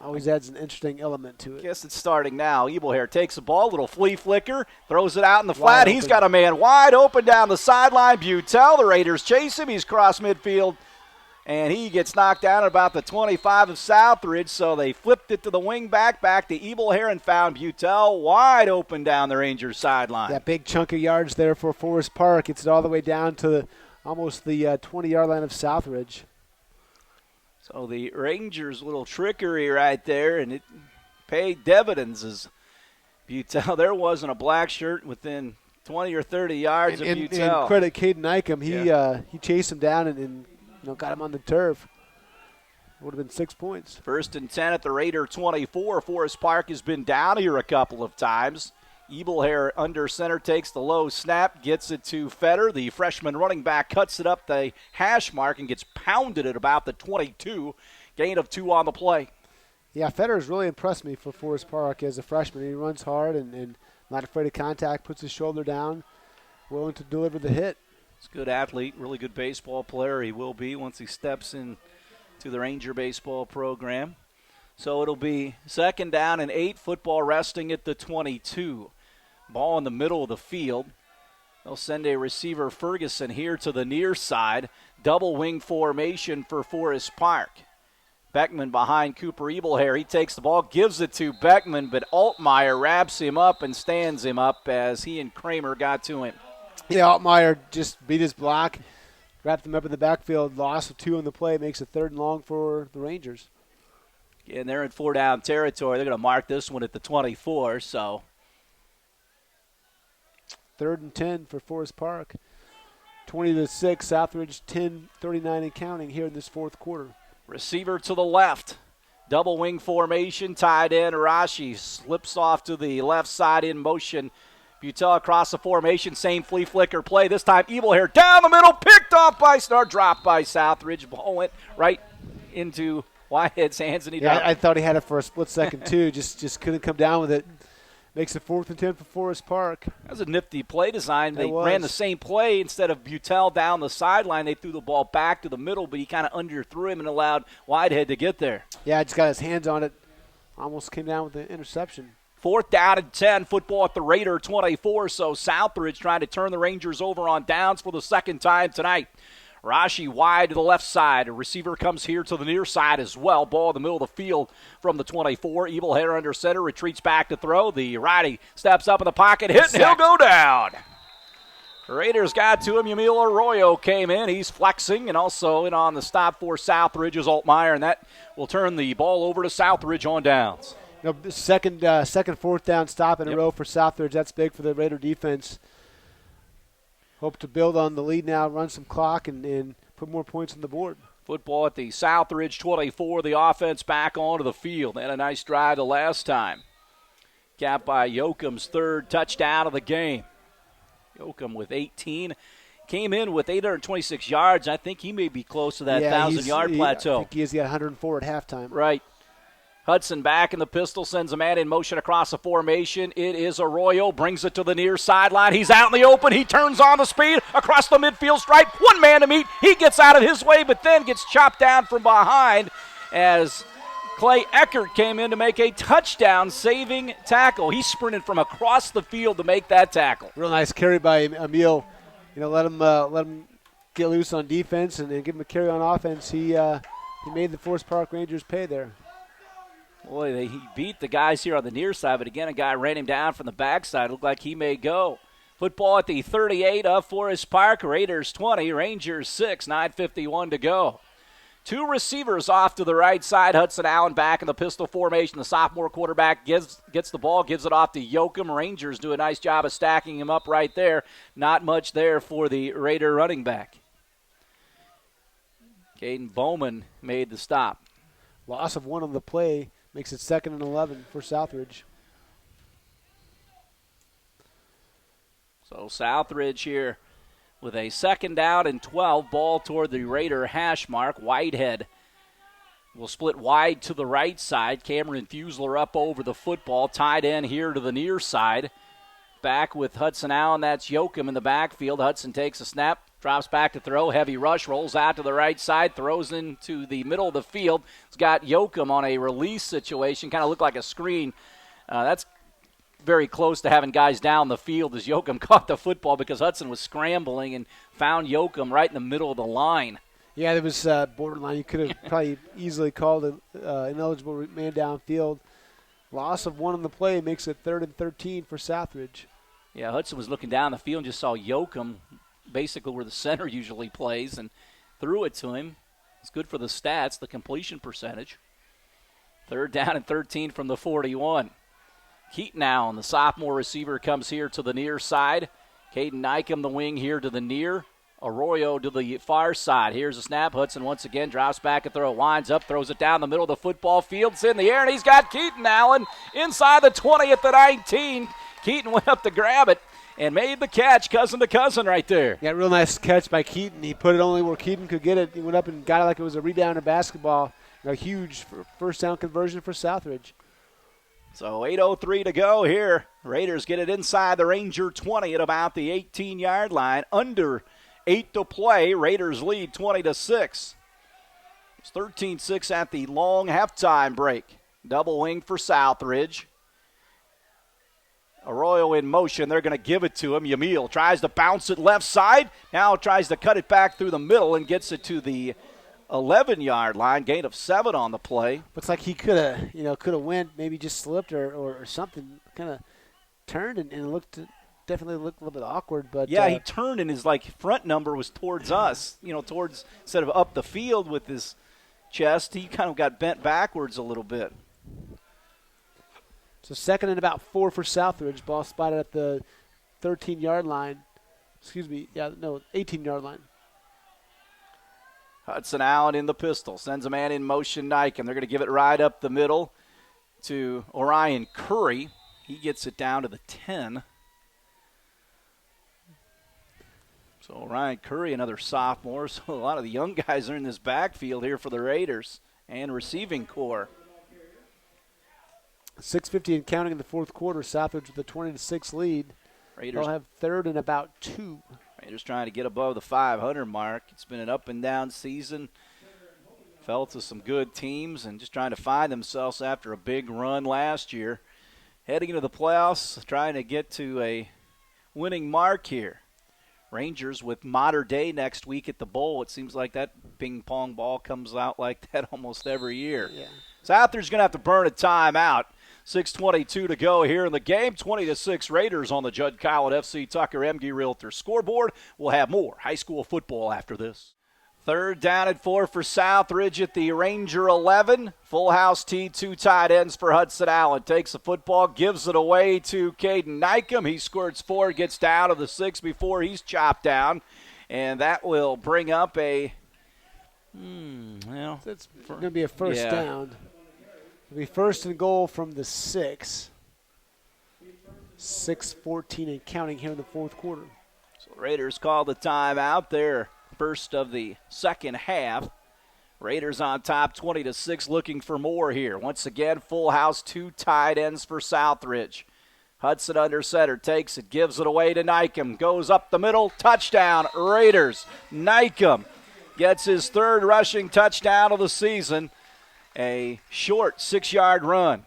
Always adds an interesting element to it. Guess it's starting now. Ebelhair takes the ball, little flea flicker, throws it out in the flat. He's got a man wide open down the sideline. Butel, the Raiders chase him. He's cross midfield, and he gets knocked down at about the 25 of Southridge. So they flipped it to the wing back to Ebelhair and found Butel wide open down the Rangers sideline. That big chunk of yards there for Forest Park. It's all the way down to almost the 20-yard line of Southridge. So the Rangers' little trickery right there, and it paid dividends as Butel. There wasn't a black shirt within 20 or 30 yards of Butel. And credit Caden Nykum. He chased him down and got him on the turf. Would have been 6 points. 1st and 10 at the Raider 24. Forest Park has been down here a couple of times. Ebelhair under center takes the low snap, gets it to Fetter. The freshman running back cuts it up the hash mark and gets pounded at about the 22. Gain of 2 on the play. Yeah, Fetter has really impressed me for Forest Park as a freshman. He runs hard and not afraid of contact, puts his shoulder down, willing to deliver the hit. He's a good athlete, really good baseball player. He will be once he steps in to the Ranger baseball program. So it'll be 2nd down and 8, football resting at the 22. Ball in the middle of the field. They'll send a receiver, Ferguson, here to the near side. Double wing formation for Forest Park. Beckman behind Cooper Ebelhair. He takes the ball, gives it to Beckman, but Altmaier wraps him up and stands him up as he and Kramer got to him. Yeah, Altmaier just beat his block, wrapped him up in the backfield. Loss of 2 on the play makes it 3rd and long for the Rangers. And they're in 4-down territory. They're going to mark this one at the 24, so 3rd and 10 for Forest Park. 20-6, Southridge 10-39 and counting here in this fourth quarter. Receiver to the left. Double wing formation, tied in. Arashi slips off to the left side in motion. Butel across the formation, same flea flicker play. This time, Ebelhair down the middle, picked off by dropped by Southridge. Ball went right into Whitehead's hands, and he dropped. I thought he had it for a split second too. just couldn't come down with it. Makes it 4th and 10 for Forest Park. That was a nifty play design. They ran the same play. Instead of Butel down the sideline, they threw the ball back to the middle, but he kind of underthrew him and allowed Whitehead to get there. Yeah, just got his hands on it. Almost came down with the interception. 4th down and 10, football at the Raider 24, so Southridge trying to turn the Rangers over on downs for the second time tonight. Rashi wide to the left side. A receiver comes here to the near side as well. Ball in the middle of the field from the 24. Ebelhair under center, retreats back to throw. The righty steps up in the pocket, hit, and he'll go down. Raiders got to him. Yamil Arroyo came in. He's flexing, and also in on the stop for Southridge is Altmaier, and that will turn the ball over to Southridge on downs. Second 4th down stop in a row for Southridge. That's big for the Raider defense. Hope to build on the lead now, run some clock, and put more points on the board. Football at the Southridge 24. The offense back onto the field. They had a nice drive the last time. Capped by Yoakum's 3rd touchdown of the game. Yoakum with 18. Came in with 826 yards. I think he may be close to that 1,000-yard plateau. I think he is. He had 104 at halftime. Right. Hudson back in the pistol, sends a man in motion across the formation. It is Arroyo, brings it to the near sideline. He's out in the open. He turns on the speed across the midfield stripe. One man to meet. He gets out of his way, but then gets chopped down from behind as Clay Eckert came in to make a touchdown-saving tackle. He sprinted from across the field to make that tackle. Real nice carry by Emil. Let him get loose on defense and give him a carry on offense. He made the Forest Park Rangers pay there. Boy, he beat the guys here on the near side, but again, a guy ran him down from the backside. Looked like he may go. Football at the 38 of Forest Park. Raiders 20, Rangers 6, 9:51 to go. 2 receivers off to the right side. Hudson Allen back in the pistol formation. The sophomore quarterback gets the ball, gives it off to Yoakum. Rangers do a nice job of stacking him up right there. Not much there for the Raider running back. Caden Bowman made the stop. Loss of 1 on the play. Makes it 2nd and 11 for Southridge. So Southridge here with a 2nd down and 12, ball toward the Raider hash mark. Whitehead will split wide to the right side. Cameron Fusler up over the football, tied in here to the near side. Back with Hudson Allen, that's Yoakum in the backfield. Hudson takes a snap, drops back to throw, heavy rush, rolls out to the right side, throws into the middle of the field. It's got Yoakum on a release situation, kind of looked like a screen. That's very close to having guys down the field as Yoakum caught the football because Hudson was scrambling and found Yoakum right in the middle of the line. Yeah, there was borderline. You could have probably easily called an ineligible man downfield. Loss of 1 on the play makes it 3rd and 13 for Southridge. Yeah, Hudson was looking down the field and just saw Yoakum basically where the center usually plays and threw it to him. It's good for the stats, the completion percentage. 3rd down and 13 from the 41. Keaton Allen, the sophomore receiver, comes here to the near side. Caden Nykum, the wing here to the near. Arroyo to the far side. Here's a snap. Hudson once again drops back and throw. Winds up, throws it down the middle of the football field. It's in the air, and he's got Keaton Allen inside the 20 at the 19. Keaton went up to grab it and made the catch, cousin to cousin right there. Yeah, real nice catch by Keaton. He put it only where Keaton could get it. He went up and got it like it was a rebound in basketball. A huge first down conversion for Southridge. So 8:03 to go here. Raiders get it inside the Ranger 20 at about the 18-yard line. Under 8 to play. Raiders lead 20-6. It's 13-6 at the long halftime break. Double wing for Southridge. Arroyo in motion. They're going to give it to him. Yamil tries to bounce it left side. Now tries to cut it back through the middle and gets it to the 11-yard line. Gain of 7 on the play. Looks like he could have went, maybe just slipped or something. Kind of turned and definitely looked a little bit awkward. But yeah, he turned and his front number was towards us. Towards instead of up the field with his chest, he kind of got bent backwards a little bit. So 2nd and about 4 for Southridge. Ball spotted at the 13-yard line. 18-yard line. Hudson Allen in the pistol. Sends a man in motion, Nykem. They're going to give it right up the middle to Orion Curry. He gets it down to the 10. So Orion Curry, another sophomore. So a lot of the young guys are in this backfield here for the Raiders and receiving core. 6:50 and counting in the fourth quarter. Southridge with a 20-6 lead. Raiders They'll have third and about 2. Raiders trying to get above the 500 mark. It's been an up and down season. Fell to some good teams and just trying to find themselves after a big run last year. Heading into the playoffs, trying to get to a winning mark here. Rangers with Mater Dei next week at the Bowl. It seems like that ping pong ball comes out like that almost every year. Yeah. Southridge's going to have to burn a timeout. 6:22 to go here in the game. 20-6 Raiders on the Judd Collin FC Tucker Emge Realtor scoreboard. We'll have more high school football after this. Third down and 4 for Southridge at the Ranger 11. Full house tee, 2 tight ends for Hudson Allen. Takes the football, gives it away to Caden Nykem. He squirts forward, gets down to the 6 before he's chopped down. And that will bring up a, It's going to be a first down. It'll be first and goal from the 6. 6:14 and counting here in the fourth quarter. So the Raiders call the timeout there. First of the second half. Raiders on top 20-6, looking for more here. Once again, full house, 2 tight ends for Southridge. Hudson under center, takes it, gives it away to Nykem. Goes up the middle, touchdown, Raiders. Nykem gets his third rushing touchdown of the season. A short 6-yard run.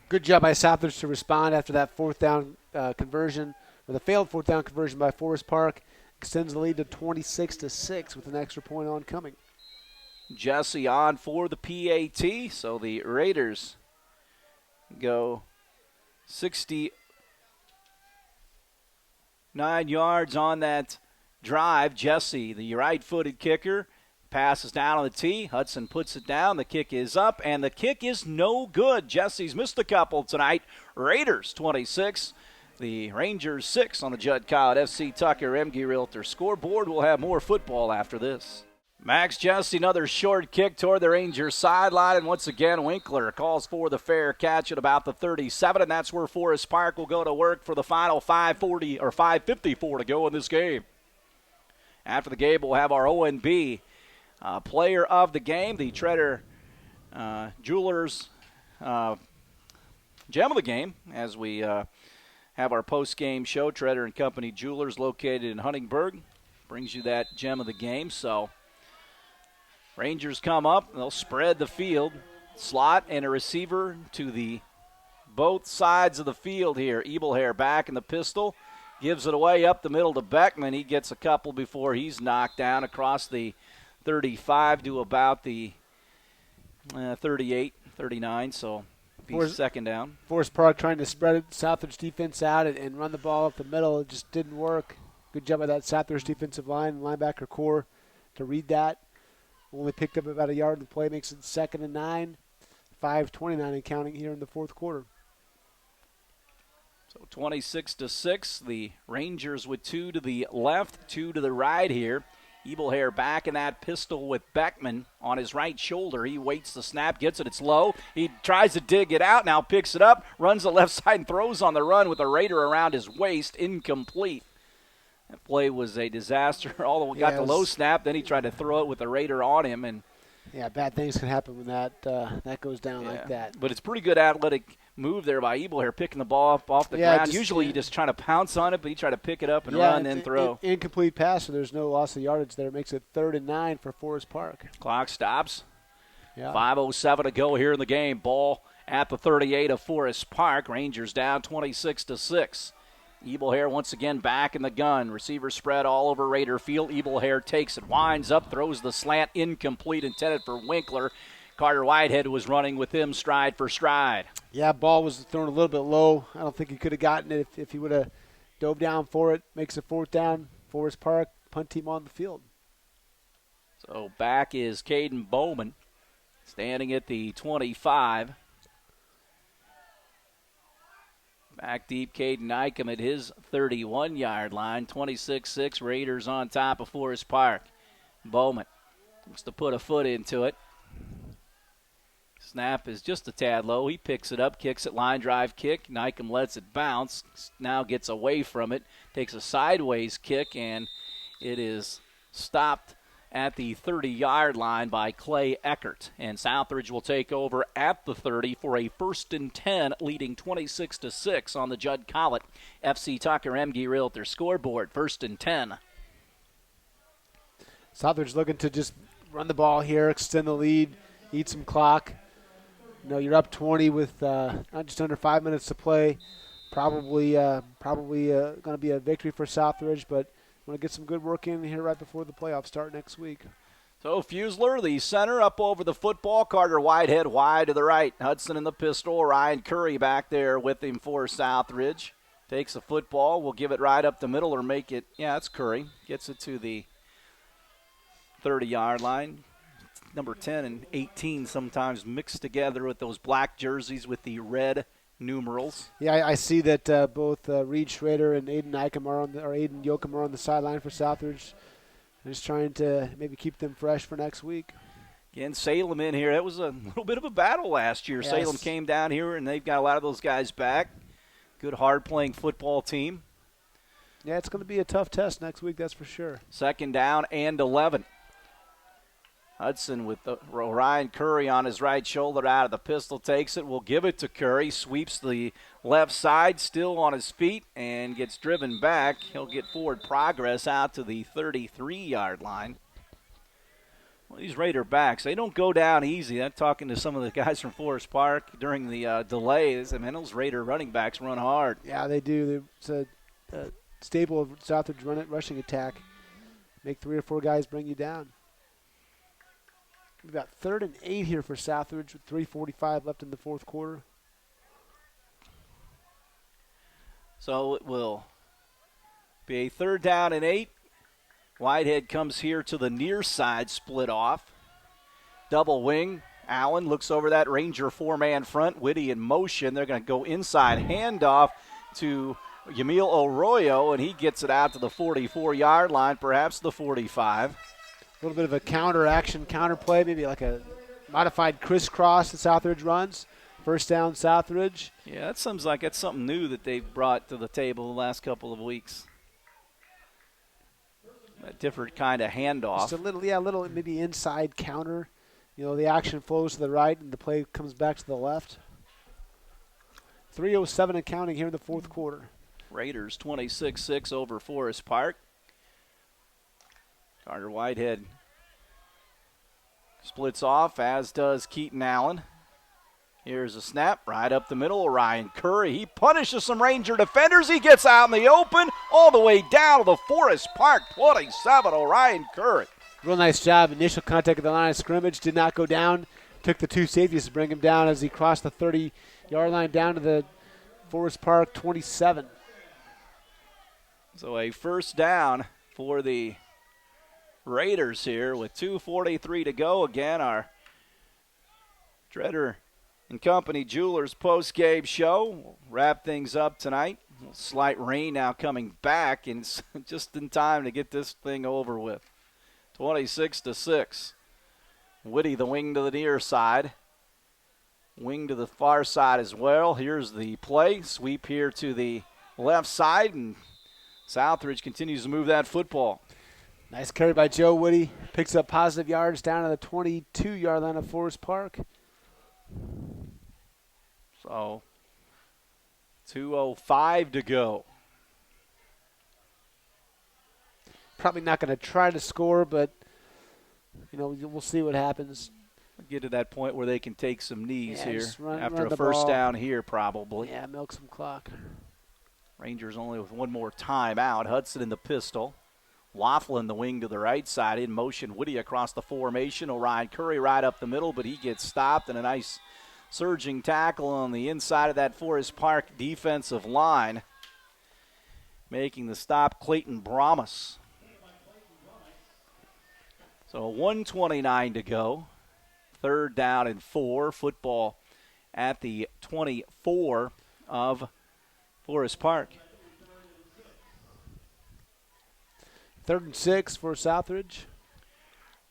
Good job by Southridge to respond after that fourth down conversion, or the failed fourth down conversion by Forest Park. Extends the lead to 26-6 with an extra point on coming. Jesse on for the PAT, so the Raiders go 69 yards on that drive. Jesse, the right-footed kicker, passes down on the tee. Hudson puts it down. The kick is up, and the kick is no good. Jesse's missed a couple tonight. Raiders 26. The Rangers 6 on the Judd Collin FC Tucker Emge Realtor scoreboard. We'll have more football after this. Max Jesse, another short kick toward the Rangers sideline, and once again Winkler calls for the fair catch at about the 37, and that's where Forest Park will go to work for the final 5:54 to go in this game. After the game, we'll have our O&B player of the game, the Treader Jewelers gem of the game, as we have our post-game show. Treader and Company Jewelers, located in Huntingburg, brings you that gem of the game. So Rangers come up, they'll spread the field, slot and a receiver to the both sides of the field here. Ebelhair back in the pistol, gives it away up the middle to Beckman. He gets a couple before he's knocked down across the 35 to about the 38, 39, so second down. Forest Park trying to spread it, Southridge defense out and run the ball up the middle. It just didn't work. Good job by that Southridge defensive line and linebacker core to read that. Only picked up about a yard in the play, makes it 2nd and 9. 5:29 and counting here in the fourth quarter. So 26-6. The Rangers with 2 to the left, 2 to the right here. Ebelhair back in that pistol with Beckman on his right shoulder. He waits the snap, gets it, it's low. He tries to dig it out, now picks it up, runs the left side and throws on the run with a Raider around his waist, incomplete. That play was a disaster. All the way got the low snap, then he tried to throw it with the Raider on him. And yeah, bad things can happen when that goes down like that. But it's pretty good athletic move there by Ebelhair, picking the ball up off the ground. Usually you just try to pounce on it, but he tried to pick it up and run, then throw. Incomplete pass, so there's no loss of yardage there. It makes it 3rd and 9 for Forest Park. Clock stops. Yeah. 5:07 to go here in the game. Ball at the 38 of Forest Park. Rangers down 26-6. Ebelhair once again back in the gun. Receiver spread all over Raider Field. Ebelhair takes it, winds up, throws the slant, incomplete, intended for Winkler. Carter Whitehead was running with him stride for stride. Yeah, ball was thrown a little bit low. I don't think he could have gotten it if he would have dove down for it. Makes it 4th down. Forest Park, punt team on the field. So back is Caden Bowman, standing at the 25. Back deep, Caden Nykem at his 31-yard line. 26-6, Raiders on top of Forest Park. Bowman Looks to put a foot into it. Snap is just a tad low. He picks it up, kicks it, line drive kick. Nykum lets it bounce, now gets away from it, takes a sideways kick, and it is stopped at the 30-yard line by Clay Eckert. And Southridge will take over at the 30 for a 1st and 10, leading 26-6 on the Judd Collett FC Tucker Emge Realtor scoreboard. 1st and 10. Southridge looking to just run the ball here, extend the lead, eat some clock. You know, you're up 20 with just under 5 minutes to play. Probably going to be a victory for Southridge, but want to get some good work in here right before the playoffs start next week. So Fusler, the center, up over the football. Carter Whitehead wide to the right. Hudson in the pistol. Ryan Curry back there with him for Southridge. Takes the football. Will give it right up the middle or make it. Yeah, it's Curry. Gets it to the 30-yard line. Number 10 and 18 sometimes mixed together with those black jerseys with the red numerals. Yeah, I see that both Reed Schrader and Aiden Yoakum are on the sideline for Southridge. Just trying to maybe keep them fresh for next week. Again, Salem in here. That was a little bit of a battle last year. Yes. Salem came down here, and they've got a lot of those guys back. Good, hard-playing football team. Yeah, it's going to be a tough test next week, that's for sure. 2nd down and 11. Hudson with Ryan Curry on his right shoulder out of the pistol, takes it, will give it to Curry, sweeps the left side, still on his feet, and gets driven back. He'll get forward progress out to the 33-yard line. Well, these Raider backs, they don't go down easy. I'm talking to some of the guys from Forest Park during the delays. I mean, those Raider running backs run hard. Yeah, they do. It's a staple of Southridge rushing attack. Make 3 or 4 guys bring you down. We've got 3rd and 8 here for Southridge with 3:45 left in the 4th quarter. So it will be a 3rd down and 8. Whitehead comes here to the near side, split off. Double wing. Allen looks over that Ranger 4-man front. Whitty in motion. They're going to go inside. Handoff to Yamil Arroyo, and he gets it out to the 44-yard line, perhaps the 45. A little bit of a counter play, maybe like a modified crisscross that Southridge runs. 1st down, Southridge. Yeah, that seems like that's something new that they've brought to the table the last couple of weeks. A different kind of handoff. Just a little maybe inside counter. You know, the action flows to the right and the play comes back to the left. 3:07 and counting here in the 4th quarter. Raiders 26-6 over Forest Park. Carter Whitehead splits off, as does Keaton Allen. Here's a snap right up the middle. Ryan Curry, he punishes some Ranger defenders. He gets out in the open all the way down to the Forest Park 27. Ryan Curry. Real nice job. Initial contact at the line of scrimmage. Did not go down. Took the 2 safeties to bring him down as he crossed the 30-yard line down to the Forest Park 27. So a 1st down for the Raiders here with 2:43 to go. Again, our Treader and Company Jewelers post-game show. We'll wrap things up tonight. Slight rain now coming back, and it's just in time to get this thing over with. 26-6. Whitty, the wing to the near side. Wing to the far side as well. Here's the play. Sweep here to the left side, and Southridge continues to move that football. Nice carry by Joe Whitty. Picks up positive yards down to the 22-yard line of Forest Park. So 2:05 to go. Probably not going to try to score, but, you know, we'll see what happens. Get to that point where they can take some knees here run after a the 1st ball. down here probably. Yeah, milk some clock. Rangers only with one more time out. Hudson in the pistol. Waffle in the wing to the right side. In motion, Whitty across the formation. Orion Curry right up the middle, but he gets stopped, and a nice surging tackle on the inside of that Forest Park defensive line. Making the stop, Clayton Brahmas. So 1:29 to go. 3rd down and 4. Football at the 24 of Forest Park. 3rd and 6 for Southridge.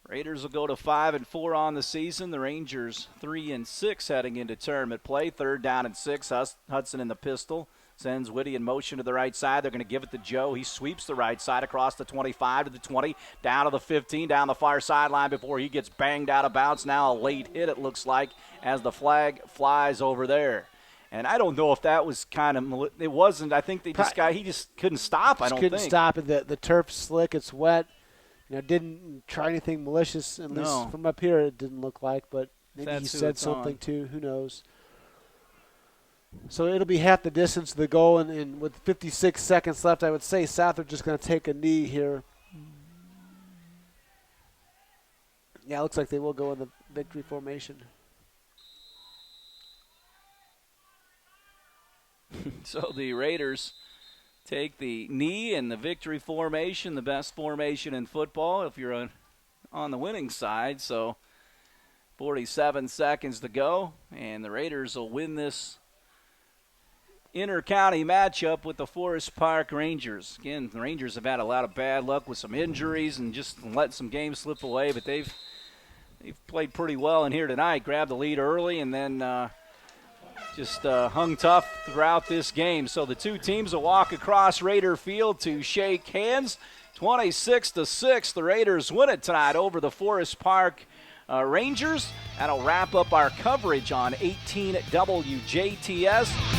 Raiders will go to 5-4 on the season. The Rangers 3-6 heading into tournament play. 3rd down and 6. Hudson in the pistol. Sends Whitty in motion to the right side. They're going to give it to Joe. He sweeps the right side across the 25 to the 20, down to the 15, down the far sideline before he gets banged out of bounds. Now a late hit, it looks like, as the flag flies over there. And I don't know if that was kind of – it wasn't. I think he just couldn't stop, I don't think. Couldn't stop it. The turf's slick. It's wet. Didn't try anything malicious, at least from up here it didn't look like, but maybe he said something too. Who knows? So it'll be half the distance to the goal, and with 56 seconds left, I would say Southridge just going to take a knee here. Yeah, it looks like they will go in the victory formation. So the Raiders take the knee in the victory formation, the best formation in football if you're on the winning side. So 47 seconds to go, and the Raiders will win this inter-county matchup with the Forest Park Rangers. Again, the Rangers have had a lot of bad luck with some injuries and just let some games slip away, but they've played pretty well in here tonight. Grabbed the lead early and then just hung tough throughout this game. So the two teams will walk across Raider Field to shake hands. 26-6, the Raiders win it tonight over the Forest Park Rangers. That'll wrap up our coverage on 18 WJTS.